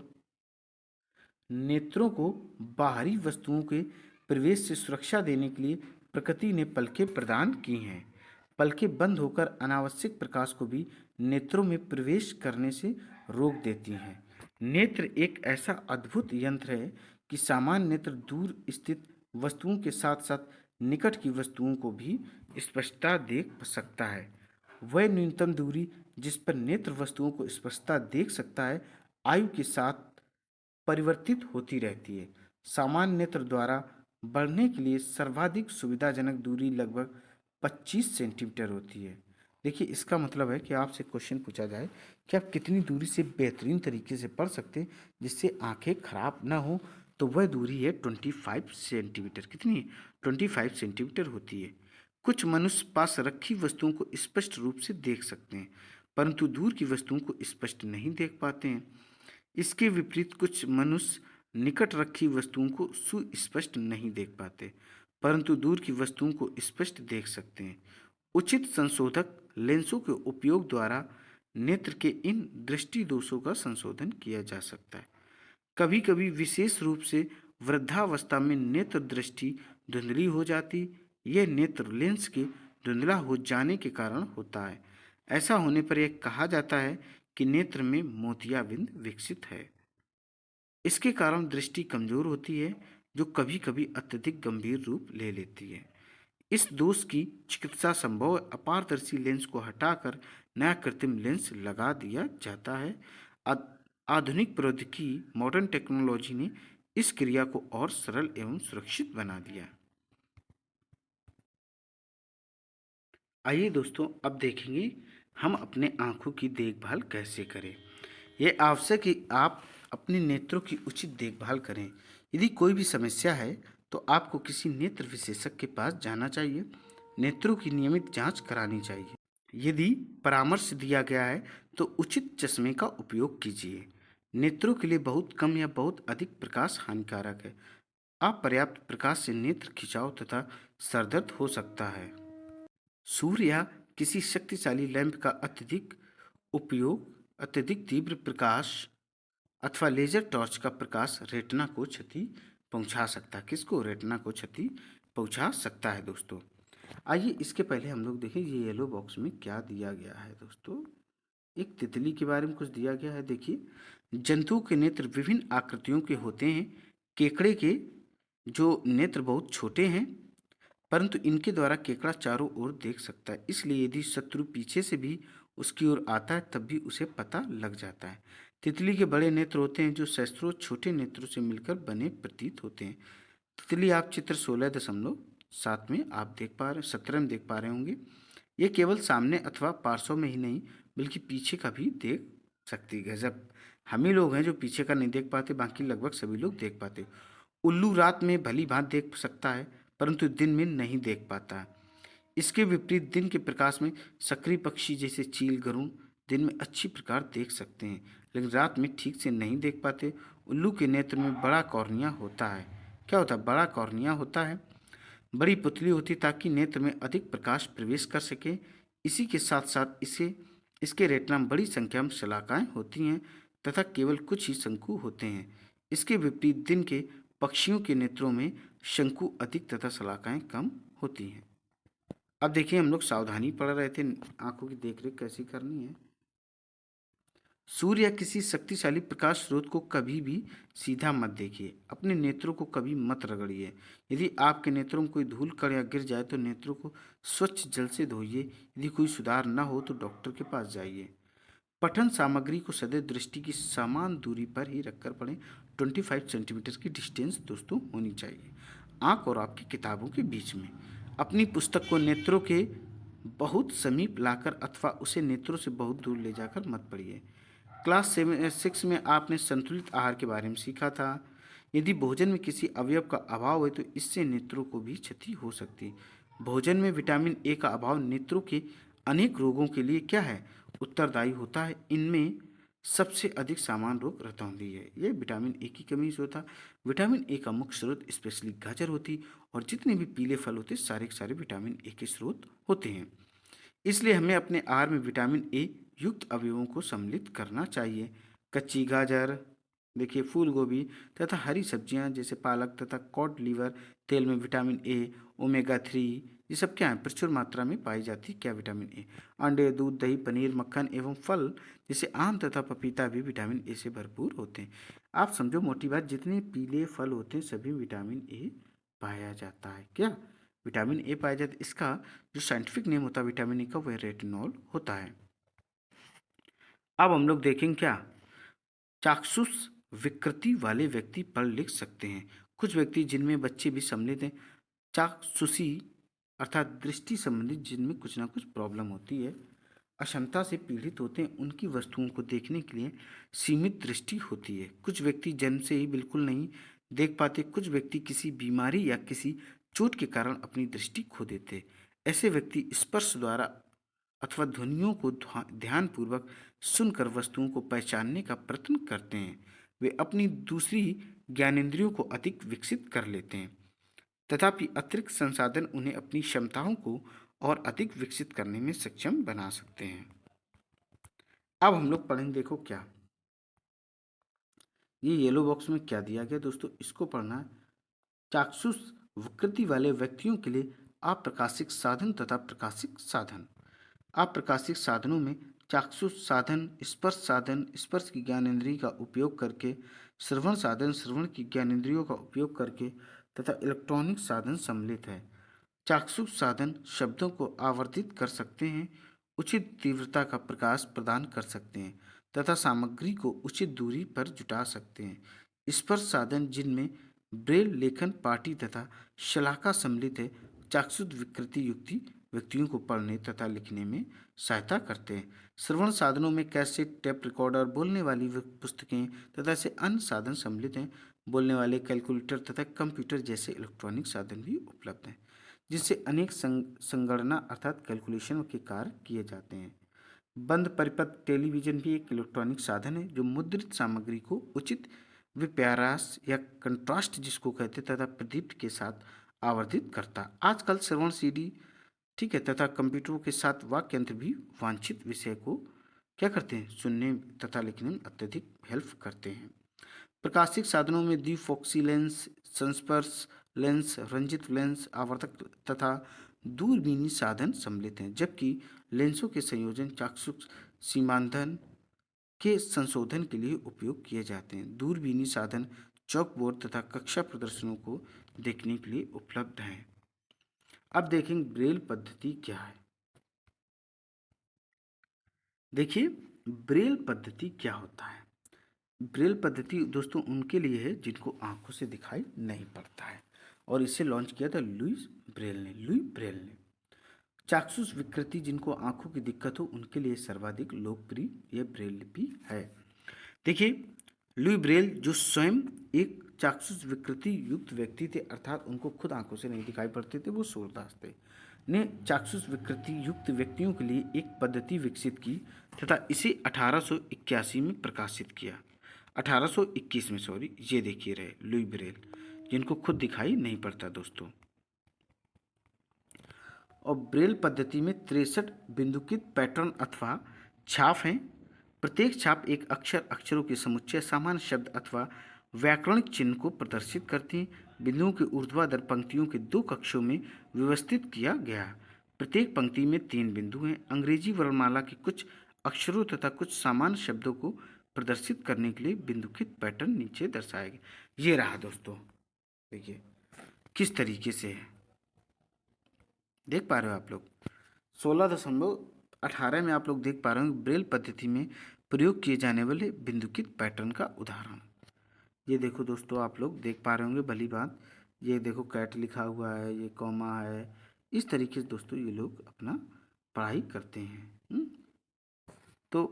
नेत्रों को बाहरी वस्तुओं के प्रवेश से सुरक्षा देने के लिए प्रकृति ने पलकें प्रदान की हैं। पलकें बंद होकर अनावश्यक प्रकाश को भी नेत्रों में प्रवेश करने से रोक देती हैं। नेत्र एक ऐसा अद्भुत यंत्र है कि सामान्य नेत्र दूर स्थित वस्तुओं के साथ साथ निकट की वस्तुओं को भी स्पष्टता देख सकता है। वह न्यूनतम दूरी जिस पर नेत्र वस्तुओं को स्पष्टता देख सकता है आयु के साथ परिवर्तित होती रहती है। सामान्य नेत्र द्वारा बढ़ने के लिए सर्वाधिक सुविधाजनक दूरी लगभग 25 सेंटीमीटर होती है। देखिए, इसका मतलब है कि आपसे क्वेश्चन पूछा जाए कि आप कितनी दूरी से बेहतरीन तरीके से पढ़ सकते हैं जिससे आंखें खराब ना हो, तो वह दूरी है 25 सेंटीमीटर। कितनी? 25 सेंटीमीटर होती है। कुछ मनुष्य पास रखी वस्तुओं को स्पष्ट रूप से देख सकते हैं, परंतु दूर की वस्तुओं को स्पष्ट नहीं देख पाते हैं। इसके विपरीत कुछ मनुष्य निकट रखी वस्तुओं को सुस्पष्ट नहीं देख पाते, परंतु दूर की वस्तुओं को स्पष्ट देख सकते हैं। उचित संशोधक लेंसों के उपयोग द्वारा नेत्र के इन दृष्टि दोषों का संशोधन किया जा सकता है। कभी कभी विशेष रूप से वृद्धावस्था में नेत्र दृष्टि धुंधली हो जाती, यह नेत्र लेंस के धुंधला हो जाने के कारण होता है। ऐसा होने पर यह कहा जाता है कि नेत्र में मोतियाबिंद विकसित है। इसके कारण दृष्टि कमजोर होती है, जो कभी कभी अत्यधिक गंभीर रूप ले लेती है। इस दोष की चिकित्सा संभव अपारदर्शी लेंस को हटाकर नया कृत्रिम लेंस लगा दिया जाता है। आधुनिक प्रौद्योगिकी मॉडर्न टेक्नोलॉजी ने इस क्रिया को और सरल एवं सुरक्षित बना दिया। आइए दोस्तों, अब देखेंगे हम अपने आँखों की देखभाल कैसे करें। यह आवश्यक है कि आप अपने नेत्रों की उचित देखभाल करें। यदि कोई भी समस्या है तो आपको किसी नेत्र विशेषज्ञ के पास जाना चाहिए। नेत्रों की नियमित जांच करानी चाहिए। यदि परामर्श दिया गया है तो उचित चश्मे का उपयोग कीजिए। नेत्रों के लिए बहुत कम या बहुत अधिक प्रकाश हानिकारक है। अपर्याप्त प्रकाश से नेत्र खिंचाव तथा सरदर्द हो सकता है। सूर्य या किसी शक्तिशाली लैंप का अत्यधिक उपयोग, अत्यधिक तीव्र प्रकाश अथवा लेजर टॉर्च का प्रकाश रेटिना को क्षति पहुंचा सकता है। किसको? रेटिना को क्षति पहुंचा सकता है दोस्तों। आइए इसके पहले हम लोग देखें ये येलो बॉक्स में क्या दिया गया है दोस्तों। एक तितली के बारे में कुछ दिया गया है। देखिए, जंतुओं के नेत्र विभिन्न आकृतियों के होते हैं। केकड़े के जो नेत्र बहुत छोटे हैं, परंतु इनके द्वारा केकड़ा चारों ओर देख सकता है, इसलिए यदि शत्रु पीछे से भी उसकी ओर आता है तब भी उसे पता लग जाता है। तितली के बड़े नेत्र होते हैं जो सहस्त्रों छोटे नेत्रों से मिलकर बने प्रतीत होते हैं। तितली आप चित्र 16.7 में आप देख पा रहे 17 में देख पा रहे होंगे। ये केवल सामने अथवा पार्श्व में ही नहीं बल्कि पीछे का भी देख सकती है। गजब, हम ही लोग हैं जो पीछे का नहीं देख पाते, बाकी लगभग सभी लोग देख पाते। उल्लू रात में भली भांति देख सकता है परंतु दिन में नहीं देख पाता है। इसके विपरीत दिन के प्रकाश में सक्रिय पक्षी जैसे चील, गरुड़ दिन में अच्छी प्रकार देख सकते हैं, लेकिन रात में ठीक से नहीं देख पाते। उल्लू के नेत्र में बड़ा कॉर्निया होता है। क्या होता है? बड़ा कॉर्निया होता है। बड़ी पुतली होती ताकि नेत्र में अधिक प्रकाश प्रवेश कर सके। इसी के साथ साथ इसके रेटिना में बड़ी संख्या में शलाकाएं होती हैं तथा केवल कुछ ही शंकु होते हैं। इसके विपरीत दिन के पक्षियों के नेत्रों में शंकु अधिक तथा शलाकाएं कम होती हैं। अब देखिए, हम लोग सावधानी पढ़ रहे थे आंखों की देखरेख कैसी करनी है। सूर्य या किसी शक्तिशाली प्रकाश स्रोत को कभी भी सीधा मत देखिए। अपने नेत्रों को कभी मत रगड़िए। यदि आपके नेत्रों में कोई धूल कण या गिर जाए तो नेत्रों को स्वच्छ जल से धोइए। यदि कोई सुधार न हो तो डॉक्टर के पास जाइए। पठन सामग्री को सदैव दृष्टि की समान दूरी पर ही रखकर पढ़ें। 25 सेंटीमीटर की डिस्टेंस दोस्तों होनी चाहिए आँख और आपकी किताबों के बीच में। अपनी पुस्तक को नेत्रों के बहुत समीप लाकर अथवा उसे नेत्रों से बहुत दूर ले जाकर मत पढ़िए। क्लास 6 में आपने संतुलित आहार के बारे में सीखा था। यदि भोजन में किसी अवयव का अभाव है तो इससे नेत्रों को भी क्षति हो सकती है। भोजन में विटामिन ए का अभाव नेत्रों के अनेक रोगों के लिए क्या है, उत्तरदायी होता है। इनमें सबसे अधिक सामान्य रोग रतौंधी है, यह विटामिन ए की कमी से होता है। विटामिन ए का मुख्य स्रोत स्पेशली गाजर होती, और जितने भी पीले फल होते सारे के सारे विटामिन ए के स्रोत होते हैं। इसलिए हमें अपने आहार में विटामिन ए युक्त अवयवों को सम्मिलित करना चाहिए। कच्ची गाजर, देखिए फूल गोभी तथा हरी सब्जियां जैसे पालक तथा कॉड लीवर तेल में विटामिन ए, ओमेगा 3, ये सब क्या है, प्रचुर मात्रा में पाई जाती है क्या, विटामिन ए। अंडे, दूध, दही, पनीर, मक्खन एवं फल जैसे आम तथा पपीता भी विटामिन ए से भरपूर होते हैं। आप समझो मोटी बात, जितने पीले फल होते हैं सभी विटामिन ए पाया जाता है क्या, विटामिन ए पाया जाता है। इसका जो साइंटिफिक नेम होता है विटामिन ए का, वह रेटिनॉल होता है। अब हम लोग देखेंगे क्या, चाक्षुष विकृति वाले व्यक्ति पढ़ लिख सकते हैं। कुछ व्यक्ति जिनमें बच्चे भी सम्मिलित हैं, चाक्षुषी अर्थात दृष्टि संबंधित जिनमें कुछ ना कुछ प्रॉब्लम होती है, अक्षमता से पीड़ित होते हैं, उनकी वस्तुओं को देखने के लिए सीमित दृष्टि होती है। कुछ व्यक्ति जन्म से ही बिल्कुल नहीं देख पाते। कुछ व्यक्ति किसी बीमारी या किसी चोट के कारण अपनी दृष्टि खो देते। ऐसे व्यक्ति स्पर्श द्वारा अथवा ध्वनियों को ध्यानपूर्वक सुनकर वस्तुओं को पहचानने का प्रयत्न करते हैं। वे अपनी दूसरी ज्ञानेंद्रियों को अधिक विकसित कर लेते हैं, तथापि अतिरिक्त संसाधन उन्हें अपनी क्षमताओं को और अधिक विकसित करने में सक्षम बना सकते हैं। अब हम लोग पढ़ेंगे, देखो क्या ये येलो बॉक्स में क्या दिया गया दोस्तों, इसको पढ़ना है। चाक्षुष विकृति वाले व्यक्तियों के लिए अप्रकाशिक साधन तथा प्रकाशिक साधन। अप्रकाशिक साधनों में चाक्षुष साधन, स्पर्श साधन, स्पर्श की ज्ञानेंद्रिय का उपयोग करके, श्रवण साधन, श्रवण की ज्ञानेंद्रियों का उपयोग करके, तथा इलेक्ट्रॉनिक साधन सम्मिलित है। चाक्षुष साधन शब्दों को आवर्धित कर सकते हैं, उचित तीव्रता का प्रकाश प्रदान कर सकते हैं तथा सामग्री को उचित दूरी पर जुटा सकते हैं। स्पर्श साधन जिनमें ब्रेल लेखन पाटी तथा शलाका सम्मिलित है, चाक्षुष विकृति युक्ति व्यक्तियों को पढ़ने तथा लिखने में सहायता करते हैं। श्रवण साधनों में कैसेट, टेप रिकॉर्डर, बोलने वाली पुस्तकें तथा ऐसे अन्य साधन सम्मिलित हैं। बोलने वाले कैलकुलेटर तथा कंप्यूटर जैसे इलेक्ट्रॉनिक साधन भी उपलब्ध हैं, जिससे अनेक संगणना अर्थात कैलकुलेशन के कार्य किए जाते हैं। बंद परिपथ टेलीविजन भी एक इलेक्ट्रॉनिक साधन है जो मुद्रित सामग्री को उचित विपर्यास या कंट्रास्ट जिसको कहते हैं तथा प्रदीप्त के साथ आवर्धित करता। आजकल श्रवण सीडी, ठीक है, तथा कंप्यूटरों के साथ वाक्य यंत्र भी वांछित विषय को क्या करते हैं, सुनने तथा लिखने में अत्यधिक हेल्प करते हैं। प्रकाशिक साधनों में द्विफोक्सी लेंस, संस्पर्श लेंस, रंजित लेंस, आवर्तक तथा दूरबीनी साधन सम्मिलित हैं, जबकि लेंसों के संयोजन चाक्षुष सीमांकन के संशोधन के लिए उपयोग किए जाते हैं। दूरबीनी साधन चौकबोर्ड तथा कक्षा प्रदर्शनों को देखने के लिए उपलब्ध हैं। अब देखेंगे ब्रेल पद्धति क्या है। देखिए ब्रेल पद्धति क्या होता है। ब्रेल पद्धति दोस्तों उनके लिए है जिनको आंखों से दिखाई नहीं पड़ता है, और इसे लॉन्च किया था लुई ब्रेल ने। चाक्षुष विकृति जिनको आंखों की दिक्कत हो उनके लिए सर्वाधिक लोकप्रिय यह ब्रेल लिपि है। देखिए लुई ब्रेल जो स्वयं एक चाक्षुष विकृति युक्त व्यक्ति थे, अर्थात उनको खुद आंखों से नहीं दिखाई पड़ते थे, वो सूरदास थे, ने चाक्षुष विकृति युक्त व्यक्तियों के लिए एक पद्धति विकसित की तथा इसे 1881 में प्रकाशित किया। 1821 में, सॉरी, ये देखिए रहे लुई ब्रेल जिनको खुद दिखाई नहीं पड़ता दोस्तों। और ब्रेल पद्धति में 63 बिंदुकित पैटर्न अथवा छाप हैं। प्रत्येक छाप एक अक्षरों के समुच्चय, सामान्य शब्द अथवा व्याकरणिक चिन्ह को प्रदर्शित करती हैं। बिंदुओं के ऊर्ध्वाधर पंक्तियों के 2 कक्षों में व्यवस्थित किया गया। प्रत्येक पंक्ति में 3 बिंदु हैं। अंग्रेजी वर्णमाला के कुछ अक्षरों तथा कुछ सामान्य शब्दों को प्रदर्शित करने के लिए बिंदुकित पैटर्न नीचे दर्शाया गया। ये रहा दोस्तों, देखिए किस तरीके से है, देख पा रहे हो आप लोग। 16.18 में आप लोग देख पा रहे हो ब्रेल पद्धति में प्रयोग किए जाने वाले बिंदुकित पैटर्न का उदाहरण। ये देखो दोस्तों, आप लोग देख पा रहे होंगे भली बात। ये देखो कैट लिखा हुआ है, ये कॉमा है, इस तरीके से दोस्तों ये लोग अपना पढ़ाई करते हैं। तो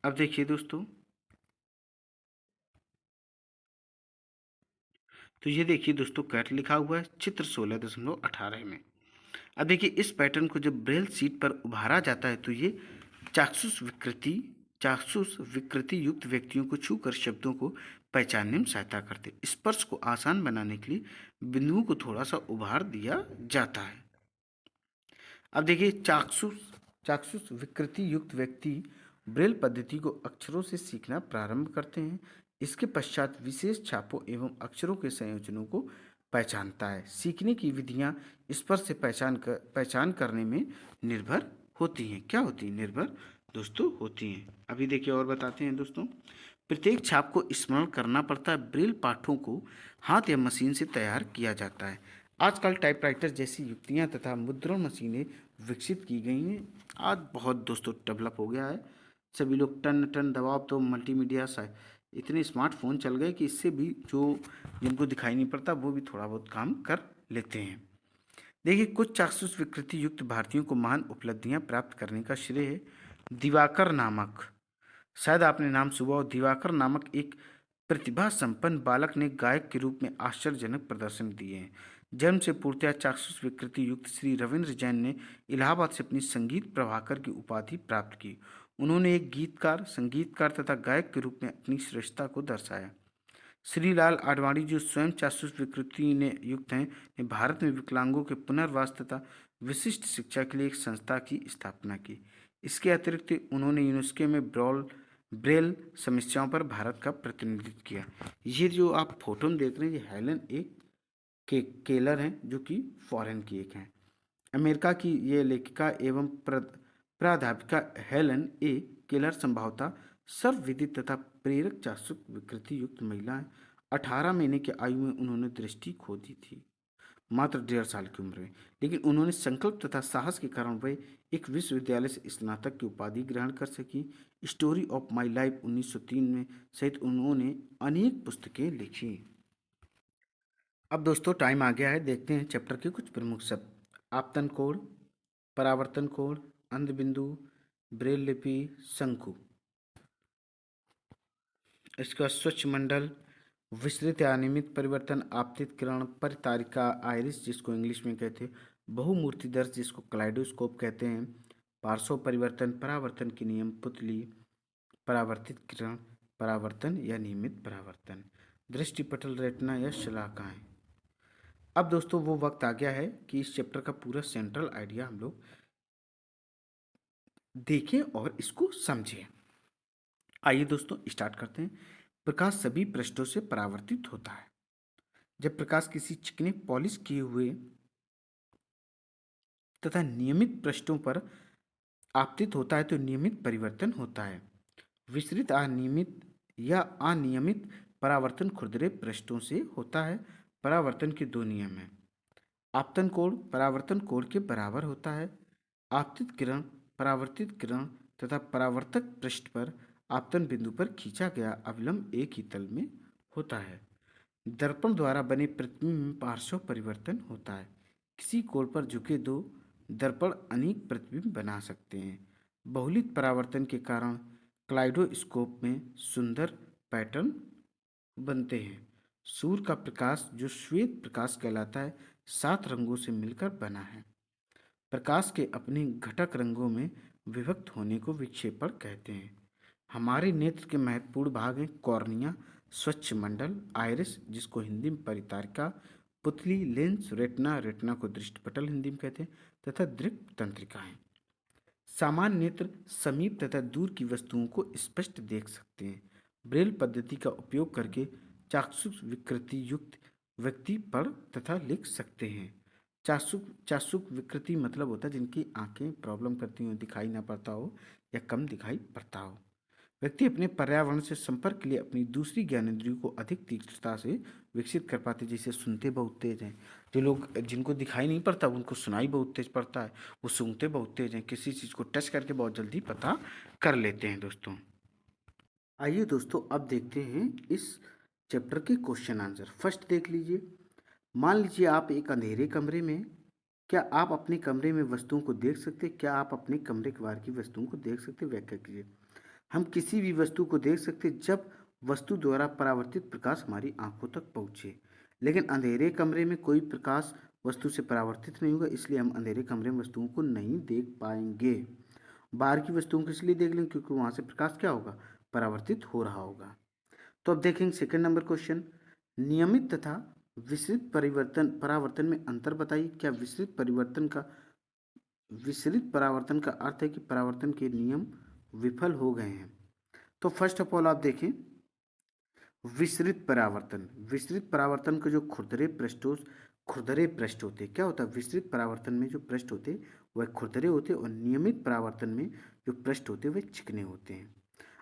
अब देखिए दोस्तों, तो ये देखिए दोस्तों, कैट लिखा हुआ है चित्र 16.18 में। अब देखिए, इस पैटर्न को जब ब्रेल शीट पर उभारा जाता है तो ये चाक्षुष विकृति चाक्षुष विकृति युक्त व्यक्तियों को छूकर शब्दों को पहचानने में सहायता करते हैं। स्पर्श को आसान बनाने के लिए बिंदुओं को थोड़ा सा उभार दिया जाता है। अब देखिए, चाक्षुष चाक्षुष विकृति युक्त व्यक्ति ब्रेल पद्धति को अक्षरों से सीखना प्रारंभ करते हैं। इसके पश्चात विशेष छापों एवं अक्षरों के संयोजनों को पहचानता है। सीखने की विधियां स्पर्श से पहचान करने में निर्भर होती हैं। क्या होती हैं? निर्भर दोस्तों होती हैं। अभी देखिए और बताते हैं दोस्तों। प्रत्येक छाप को स्मरण करना पड़ता है। ब्रेल पाठों को हाथ या मशीन से तैयार किया जाता है। आजकल टाइपराइटर जैसी युक्तियां तथा मुद्रण मशीनें विकसित की गई हैं। आज बहुत दोस्तों डेवलप हो गया है। सभी लोग टन टन दबाव, तो मल्टीमीडिया इतने स्मार्टफोन चल गए कि इससे भी जो जिनको दिखाई नहीं पड़ता वो भी थोड़ा बहुत काम कर लेते हैं। देखिए, कुछ चाक्षुष विकृति युक्त भारतीयों को महान उपलब्धियां प्राप्त करने का श्रेय है। दिवाकर नामक, शायद आपने नाम सुना हो, दिवाकर नामक एक प्रतिभा संपन्न बालक ने गायक के रूप में आश्चर्यजनक प्रदर्शन दिए हैं। जन्म से पूर्णतया चाक्षुष विकृति युक्त श्री रविंद्र जैन ने इलाहाबाद से अपनी संगीत प्रभाकर की उपाधि प्राप्त की। उन्होंने एक गीतकार, संगीतकार तथा गायक के रूप में अपनी श्रेष्ठता को दर्शाया। श्रीलाल आडवाणी, जो स्वयं चाक्षुष विकृति ने युक्त हैं, ने भारत में विकलांगों के पुनर्वास तथा विशिष्ट शिक्षा के लिए एक संस्था की स्थापना की। इसके अतिरिक्त उन्होंने यूनेस्को में ब्रेल समस्याओं पर भारत का प्रतिनिधित्व किया। ये जो आप फोटो में देख रहे हैं, ये हेलन केलर हैं, जो कि फॉरेन की एक हैं। अमेरिका की ये लेखिका एवं प्राध्यापिका हेलन ए केलर संभवतः सर्वविदित तथा प्रेरक चाक्षुष विकृति युक्त महिला है। 18 महीने की आयु में उन्होंने दृष्टि खो दी थी, मात्र 1.5 साल की उम्र में। लेकिन उन्होंने संकल्प तथा साहस के कारण वे एक विश्वविद्यालय से स्नातक की उपाधि ग्रहण कर सकी। स्टोरी ऑफ माई लाइफ 1903 में सहित उन्होंने अनेक पुस्तकें लिखी। अब दोस्तों टाइम आ गया है, देखते हैं चैप्टर के कुछ प्रमुख शब्द। आपतन कोण, परावर्तन कोण, अंधबिंदु, ब्रेल लिपि, शंकु। इसका स्वच्छ मंडल, विस्तृत या अनियमित परिवर्तन, आपतित किरण, परितारिका आइरिस जिसको इंग्लिश में कहते हैं, बहुमूर्तिदर्श जिसको क्लाइडोस्कोप कहते हैं, पार्श्व परिवर्तन, परावर्तन के नियम, पुतली, परावर्तित किरण, परावर्तन या नियमित परावर्तन, दृष्टिपटल, रेटिना या शलाकाएं। अब दोस्तों वो वक्त आ गया है कि इस चैप्टर का पूरा सेंट्रल आइडिया हम लोग देखें और इसको समझें। आइए दोस्तों स्टार्ट करते हैं। प्रकाश सभी पृष्ठों से परावर्तित होता है। जब प्रकाश किसी चिकने पॉलिश किए हुए तथा नियमित पृष्ठों पर आपतित होता है तो नियमित परिवर्तन होता है। विस्तृत अनियमित या अनियमित परावर्तन खुरदरे पृष्ठों से होता है। परावर्तन के दो नियम हैं। आपतन कोण परावर्तन कोण के बराबर होता है। आपतित किरण, परावर्तित किरण तथा परावर्तक पृष्ठ पर आपतन बिंदु पर खींचा गया अवलंब एक ही तल में होता है। दर्पण द्वारा बने प्रतिबिंब में पार्श्व परिवर्तन होता है। किसी कोण पर झुके दो दर्पण अनेक प्रतिबिंब बना सकते हैं। बहुलित परावर्तन के कारण क्लाइडोस्कोप में सुंदर पैटर्न बनते हैं। सूर्य का प्रकाश, जो श्वेत प्रकाश कहलाता है, 7 रंगों से मिलकर बना है। प्रकाश के अपने घटक रंगों में विभक्त होने को विक्षेपण कहते हैं। हमारे नेत्र के महत्वपूर्ण भाग हैं कॉर्निया, स्वच्छ मंडल, आइरिस जिसको हिंदी में परितारिका, पुतली, लेंस, रेटिना, रेटिना को दृष्टिपटल हिंदी में कहते हैं, तथा दृक् तंत्रिकाएं। सामान्य नेत्र समीप तथा दूर की वस्तुओं को स्पष्ट देख सकते हैं। ब्रेल पद्धति का उपयोग करके चाक्षुष विकृति युक्त व्यक्ति पढ़ तथा लिख सकते हैं। चाक्षुष विकृति मतलब होता है जिनकी आंखें प्रॉब्लम करती हो, दिखाई ना पड़ता हो या कम दिखाई पड़ता हो। व्यक्ति अपने पर्यावरण से संपर्क के लिए अपनी दूसरी ज्ञानेंद्रियों को अधिक तीक्ष्णता से विकसित कर पाते, जैसे सुनते बहुत तेज हैं। जो लोग जिनको दिखाई नहीं पड़ता उनको सुनाई बहुत तेज पड़ता है, वो सूंघते बहुत तेज हैं, किसी चीज़ को टच करके बहुत जल्दी पता कर लेते हैं दोस्तों। आइए दोस्तों अब देखते हैं इस चैप्टर के क्वेश्चन आंसर। फर्स्ट देख लीजिए। मान लीजिए आप एक अंधेरे कमरे में क्या आप अपने कमरे में वस्तुओं को देख सकते हैं? क्या आप अपने कमरे के बाहर की वस्तुओं को देख सकते हैं? व्याख्या कीजिए। हम किसी भी वस्तु को देख सकते हैं जब वस्तु द्वारा परावर्तित प्रकाश हमारी आंखों तक पहुंचे, लेकिन अंधेरे कमरे में कोई प्रकाश वस्तु से परावर्तित नहीं होगा, इसलिए हम अंधेरे कमरे में वस्तुओं को नहीं देख पाएंगे। बाहर की वस्तुओं को इसलिए देख लें क्योंकि वहां से प्रकाश क्या होगा, परावर्तित हो रहा होगा। तो अब देखेंगे सेकंड नंबर क्वेश्चन, नियमित तथा विसरित परिवर्तन परावर्तन में अंतर बताइए। क्या विसरित परावर्तन का अर्थ है कि परावर्तन के नियम विफल हो गए हैं? तो फर्स्ट ऑफ ऑल आप देखें, विसरित परावर्तन के जो खुरदरे पृष्ठ होते हैं, क्या होता है, विसरित परावर्तन में जो पृष्ठ होते हैं वह खुरदरे होते हैं और नियमित परावर्तन में जो पृष्ठ होते हैं वह चिकने होते हैं।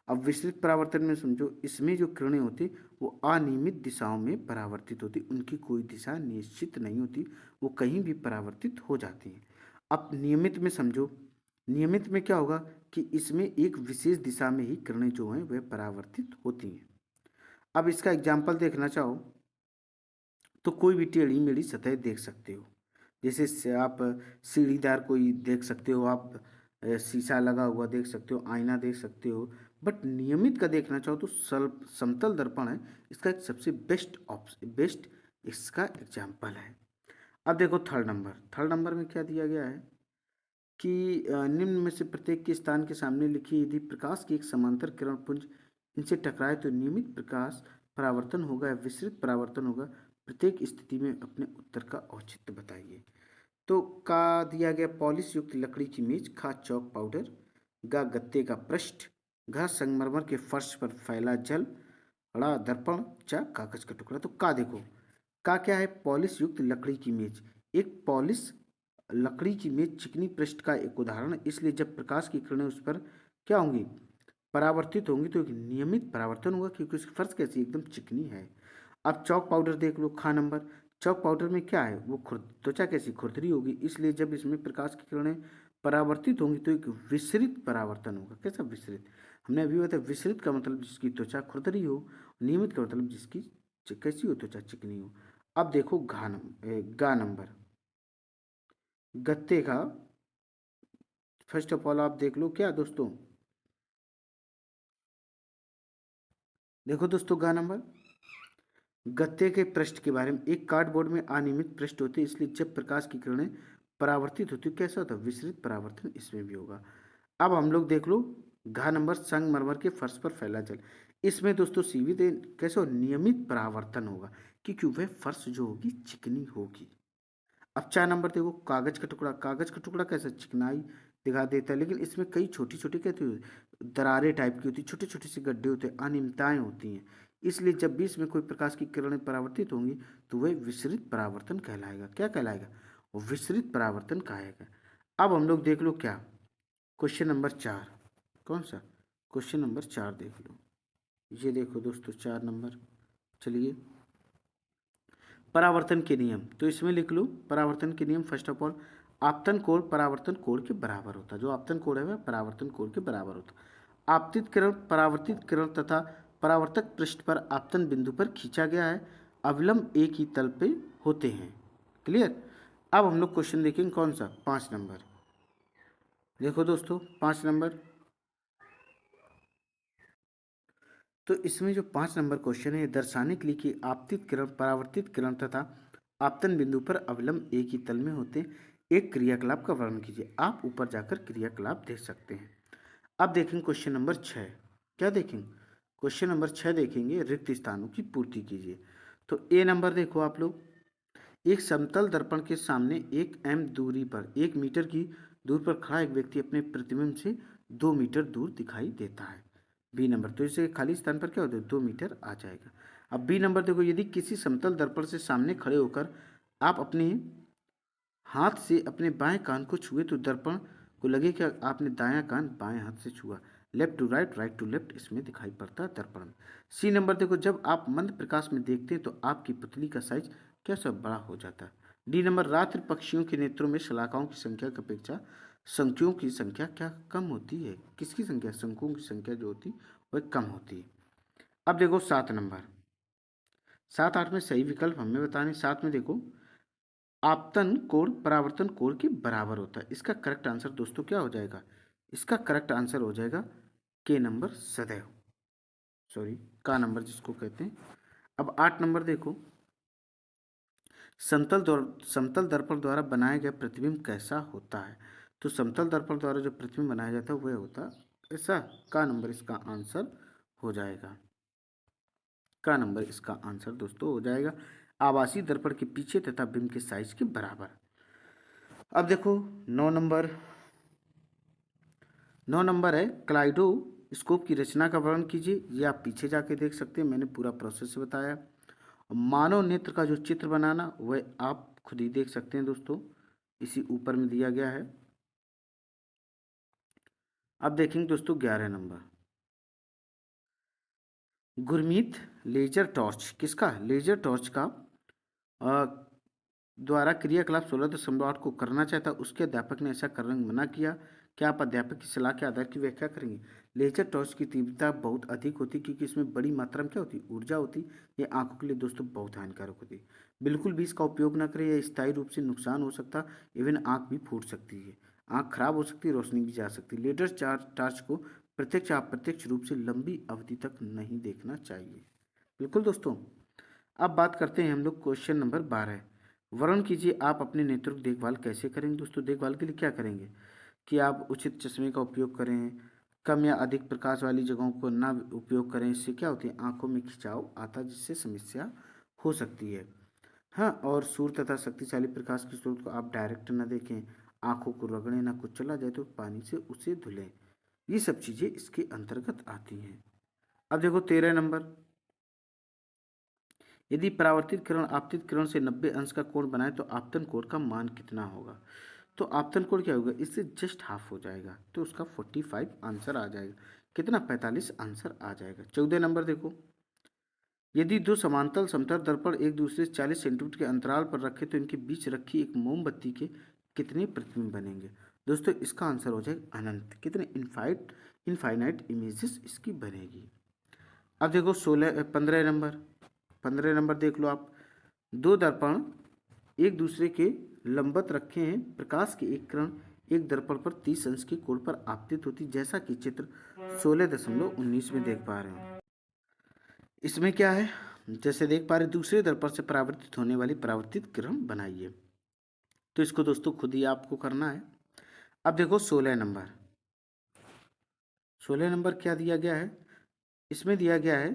अब विसरित परावर्तन में समझो, इसमें जो किरणें होती वो अनियमित दिशाओं में परावर्तित होती, उनकी कोई दिशा निश्चित नहीं होती, वो कहीं भी परावर्तित हो जाती हैं। अब नियमित में समझो, नियमित में क्या होगा कि इसमें एक विशेष दिशा में ही किरणें जो हैं वह परावर्तित होती हैं। अब इसका एग्जाम्पल देखना चाहो तो कोई भी टेढ़ी मेढ़ी सतह देख सकते हो, जैसे आप सीढ़ीदार कोई देख सकते हो, आप शीशा लगा हुआ देख सकते हो, आईना देख सकते हो। बट नियमित का देखना चाहो तो समतल दर्पण है इसका एक सबसे बेस्ट इसका एग्जाम्पल है। अब देखो थर्ड नंबर में क्या दिया गया है कि निम्न में से प्रत्येक के स्थान के सामने लिखिए, यदि प्रकाश की एक समांतर किरण पुंज इनसे टकराए तो नियमित प्रकाश परावर्तन होगा या विसरित परावर्तन होगा। प्रत्येक स्थिति में अपने उत्तर का औचित्य बताइए। तो का दिया गया पॉलिश युक्त लकड़ी की मेज, खा चौक पाउडर, गा गत्ते का पृष्ठ, घा संगमरमर के फर्श पर फैला जल, ड़ा दर्पण, चा कागज का टुकड़ा। तो का देखो, का क्या है, पॉलिश युक्त लकड़ी की मेज। एक पॉलिश लकड़ी की मेज चिकनी पृष्ठ का एक उदाहरण है, इसलिए जब प्रकाश की किरणें उस पर क्या होंगी, परावर्तित होंगी तो एक नियमित परावर्तन होगा क्योंकि उसकी फर्श कैसी एकदम चिकनी है। अब चौक पाउडर देख लो, खा नंबर, चौक पाउडर में क्या है, वो त्वचा कैसी खुरदरी होगी, इसलिए जब इसमें प्रकाश की किरणें परावर्तित होंगी तो एक विसरित परावर्तन होगा। कैसा विसरित, हमने अभी बताया विसरित का मतलब जिसकी त्वचा खुरदरी हो, नियमित का मतलब जिसकी कैसी हो, त्वचा चिकनी हो। अब देखो गा नंबर, गत्ते का, फर्स्ट ऑफ ऑल आप देख लो क्या दोस्तों, देखो दोस्तों गा नंबर, गत्ते के पृष्ठ के बारे में, एक कार्डबोर्ड में अनियमित पृष्ठ होते हैं, इसलिए जब प्रकाश की किरणें परावर्तित होती है कैसा होता है, विसरित परावर्तन इसमें भी होगा। अब हम लोग देख लो घा नंबर, संगमरमर के फर्श पर फैला जल, इसमें दोस्तों सीवित कैसे हो, नियमित परावर्तन होगा क्योंकि वह फर्श जो होगी चिकनी होगी। अब 4 नंबर देखो, कागज का टुकड़ा, कागज का टुकड़ा कैसा चिकनाई दिखा देता है, लेकिन इसमें कई छोटी छोटी कहती है दरारें टाइप की होती, छोटे छोटे से गड्ढे होते हैं, अनियमितताएं होती हैं, इसलिए जब भी इसमें कोई प्रकाश की किरणें परावर्तित होंगी तो वह विसरित परावर्तन कहलाएगा। क्या कहलाएगा, वो विसरित परावर्तन कहेगा। अब हम लोग देख लो क्या, क्वेश्चन नंबर 4, कौन सा, क्वेश्चन नंबर 4 देख लो, ये देखो दोस्तों 4 नंबर, चलिए परावर्तन के नियम, तो इसमें लिख लो परावर्तन के नियम। फर्स्ट ऑफ ऑल, आपतन कोण परावर्तन कोण के बराबर होता है, जो आपतन कोण है वह परावर्तन कोण के बराबर होता है। आपतित किरण परावर्तित किरण तथा परावर्तक पृष्ठ पर आपतन बिंदु पर खींचा गया है, अविलंब एक ही तल पे होते हैं। क्लियर। अब हम लोग क्वेश्चन देखेंगे कौन सा, 5 नंबर, देखो दोस्तों 5 नंबर, तो इसमें जो 5 नंबर क्वेश्चन है ये दर्शाने के लिए कि आपतित किरण परावर्तित किरण तथा आपतन बिंदु पर अवलंब एक ही तल में होते हैं, एक क्रियाकलाप का वर्णन कीजिए। आप ऊपर जाकर क्रियाकलाप देख सकते हैं। अब देखेंगे क्वेश्चन नंबर 6, क्या देखेंगे, क्वेश्चन नंबर 6 देखेंगे, रिक्त स्थानों की पूर्ति कीजिए। तो ए नंबर देखो आप लोग, एक समतल दर्पण के सामने 1 m दूरी पर 1 मीटर की दूर पर खड़ा एक व्यक्ति अपने प्रतिबिंब से 2 मीटर दूर दिखाई देता है। बी नंबर, तो इसे खाली स्थान पर क्या होता है, 2 मीटर आ जाएगा। अब बी नंबर देखो, यदि किसी समतल दर्पण से सामने खड़े होकर आप अपने हाथ से अपने बाएं कान को छुए तो दर्पण को लगे कि आपने दायां कान बाएं हाथ से छुआ। Left to right, right to left इसमें दिखाई पड़ता है दर्पण में। सी नंबर देखो, जब आप मंद प्रकाश में देखते हैं तो आपकी पुतली का साइज कैसा बड़ा हो जाता है। डी नंबर, रात्रि पक्षियों के नेत्रों में शलाकाओं की संख्या की अपेक्षा शंकुओं की संख्या क्या कम होती है, किसकी संख्या, शंकुओं की संख्या जो होती है वह कम होती है। अब देखो 7 नंबर, 7 8 में सही विकल्प हमें बताने। 7 में देखो, आपतन कोण परावर्तन कोण के बराबर होता है। इसका करेक्ट आंसर दोस्तों क्या हो जाएगा? इसका करेक्ट आंसर हो जाएगा के नंबर सदैव, सॉरी का नंबर जिसको कहते हैं। अब 8 नंबर देखो, समतल दर्पण द्वारा बनाया गया प्रतिबिंब कैसा होता है? तो समतल दर्पण द्वारा जो प्रतिबिंब बनाया जाता है वह होता है ऐसा। का नंबर इसका आंसर हो जाएगा। का नंबर इसका आंसर दोस्तों हो जाएगा आभासी दर्पण के पीछे तथा बिंब के साइज के बराबर। अब देखो 9 नंबर, 9 नंबर है क्लाइडोस्कोप की रचना का वर्णन कीजिए। ये आप पीछे जाके देख सकते हैं, मैंने पूरा प्रोसेस बताया। मानव नेत्र का जो चित्र बनाना वह आप खुद ही देख सकते हैं दोस्तों, इसी ऊपर में दिया गया है। अब देखेंगे दोस्तों 11 नंबर, गुरमीत लेजर टॉर्च किसका? लेजर टॉर्च का द्वारा क्रियाकलाप 16.8 को करना चाहता, उसके अध्यापक ने ऐसा करने में मना किया। क्या आप अध्यापक की सलाह के आधार की व्याख्या करेंगे? लेजर टॉर्च की तीव्रता बहुत अधिक होती क्योंकि इसमें बड़ी मात्रा में क्या होती? ऊर्जा होती। ये आंखों के लिए दोस्तों बहुत हानिकारक होती। बिल्कुल भी इसका उपयोग न करें, यह स्थायी रूप से नुकसान हो सकता, इवन आंख भी फूट सकती है, आंख खराब हो सकती है, रोशनी भी जा सकती है। लेजर टॉर्च को प्रत्यक्ष अप्रत्यक्ष रूप से लंबी अवधि तक नहीं देखना चाहिए। बिल्कुल दोस्तों। अब बात करते हैं हम लोग क्वेश्चन नंबर 12, वर्णन कीजिए आप अपने नेत्रों की देखभाल कैसे करेंगे? दोस्तों देखभाल के लिए क्या करेंगे कि आप उचित चश्मे का उपयोग करें, कम या अधिक प्रकाश वाली जगहों को ना उपयोग करें, इससे क्या होती है? आंखों में खिंचाव आता, जिससे समस्या हो सकती है। हाँ, और सूर्य तथा शक्तिशाली प्रकाश के स्रोत को आप डायरेक्ट ना देखें, आंखों को रगड़ें ना, कुछ चला जाए तो पानी से उसे धुलें। ये सब चीज़ें इसके अंतर्गत आती हैं। अब देखो 13 नंबर, यदि परावर्तित किरण आपतित किरण से 90 अंश का कोण बनाए तो आपतन कोण का मान कितना होगा? तो आपतन कोण क्या होगा? इससे जस्ट हाफ हो जाएगा, तो उसका 45 आंसर आ जाएगा। कितना? 45 आंसर आ जाएगा। 14 नंबर देखो, यदि दो समांतर समतल दर्पण एक दूसरे से 40 सेंटीमीटर के अंतराल पर रखे तो इनके बीच रखी एक मोमबत्ती के कितने प्रतिबिंब बनेंगे? दोस्तों इसका आंसर हो जाएगा अनंत। कितने? इनफाइनाइट इमेजेस इसकी बनेगी। अब देखो 15 नंबर देख लो आप, दो दर्पण एक दूसरे के लंबवत रखे हैं, प्रकाश की एक किरण एक दर्पण पर 30 अंश के कोण पर आपतित होती, जैसा कि चित्र 16.19 में देख पा रहे हैं। इसमें क्या है? जैसे देख पा रहे, दूसरे दर्पण से परावर्तित होने वाली परावर्तित किरण बनाइए। तो इसको दोस्तों खुद ही आपको करना है। अब देखो 16 नंबर, 16 नंबर क्या दिया गया है? इसमें दिया गया है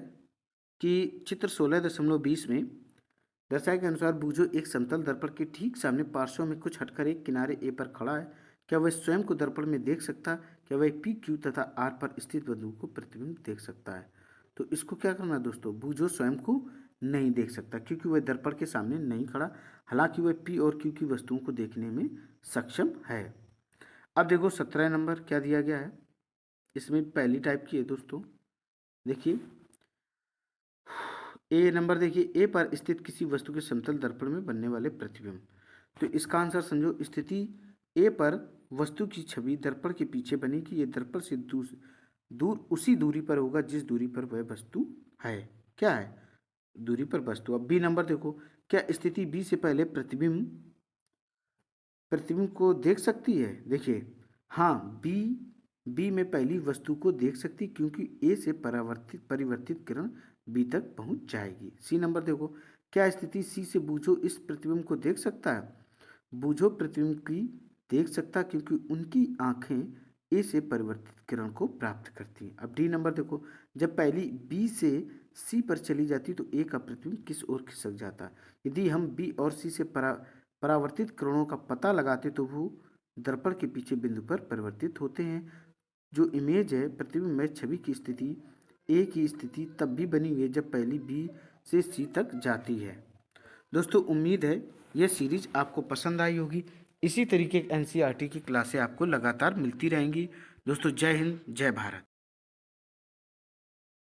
कि चित्र 16.20 में दर्शाए के अनुसार बूझो एक समतल दर्पण के ठीक सामने पार्श्व में कुछ हटकर एक किनारे ए पर खड़ा है। क्या वह स्वयं को दर्पण में देख सकता? क्या वह पी क्यू तथा आर पर स्थित बिंदु को प्रतिबिंब देख सकता है? तो इसको क्या करना है दोस्तों? बूझो स्वयं को नहीं देख सकता क्योंकि वह दर्पण के सामने नहीं खड़ा, हालांकि वह पी और क्यू की वस्तुओं को देखने में सक्षम है। अब देखो 17 नंबर क्या दिया गया है? इसमें पहली टाइप की है दोस्तों, देखिए ए नंबर, देखिए ए पर स्थित किसी वस्तु के समतल दर्पण में बनने वाले प्रतिबिंब। तो इसका आंसर समझो, स्थिति ए पर वस्तु की छवि दर्पण के पीछे बनेगी, ये दर्पण से दूर उसी दूरी पर होगा जिस दूरी पर वह वस्तु है। क्या है? दूरी पर वस्तु। अब बी नंबर देखो, क्या स्थिति बी से पहले प्रतिबिंब को देख सकती है? देखिए हाँ, बी में पहली वस्तु को देख सकती क्योंकि ए से परिवर्तित किरण बी तक पहुंच जाएगी। सी नंबर देखो, क्या स्थिति सी से बूझो इस प्रतिबिंब को देख सकता है? बूझो प्रतिबिंब की देख सकता क्योंकि उनकी आंखें ए से परिवर्तित किरण को प्राप्त करती हैं। अब डी नंबर देखो, जब पहली बी से सी पर चली जाती तो ए का प्रतिबिंब किस ओर खिसक जाता? यदि हम बी और सी से परावर्तित किरणों का पता लगाते तो वो दर्पण के पीछे बिंदु पर परिवर्तित होते हैं। जो इमेज है प्रतिबिंब में छवि की स्थिति ए की स्थिति तब भी बनी हुई है जब पहली बी से सी तक जाती है। दोस्तों उम्मीद है यह सीरीज आपको पसंद आई होगी। इसी तरीके की एनसीईआरटी की क्लासें आपको लगातार मिलती रहेंगी। दोस्तों जय हिंद, जय भारत।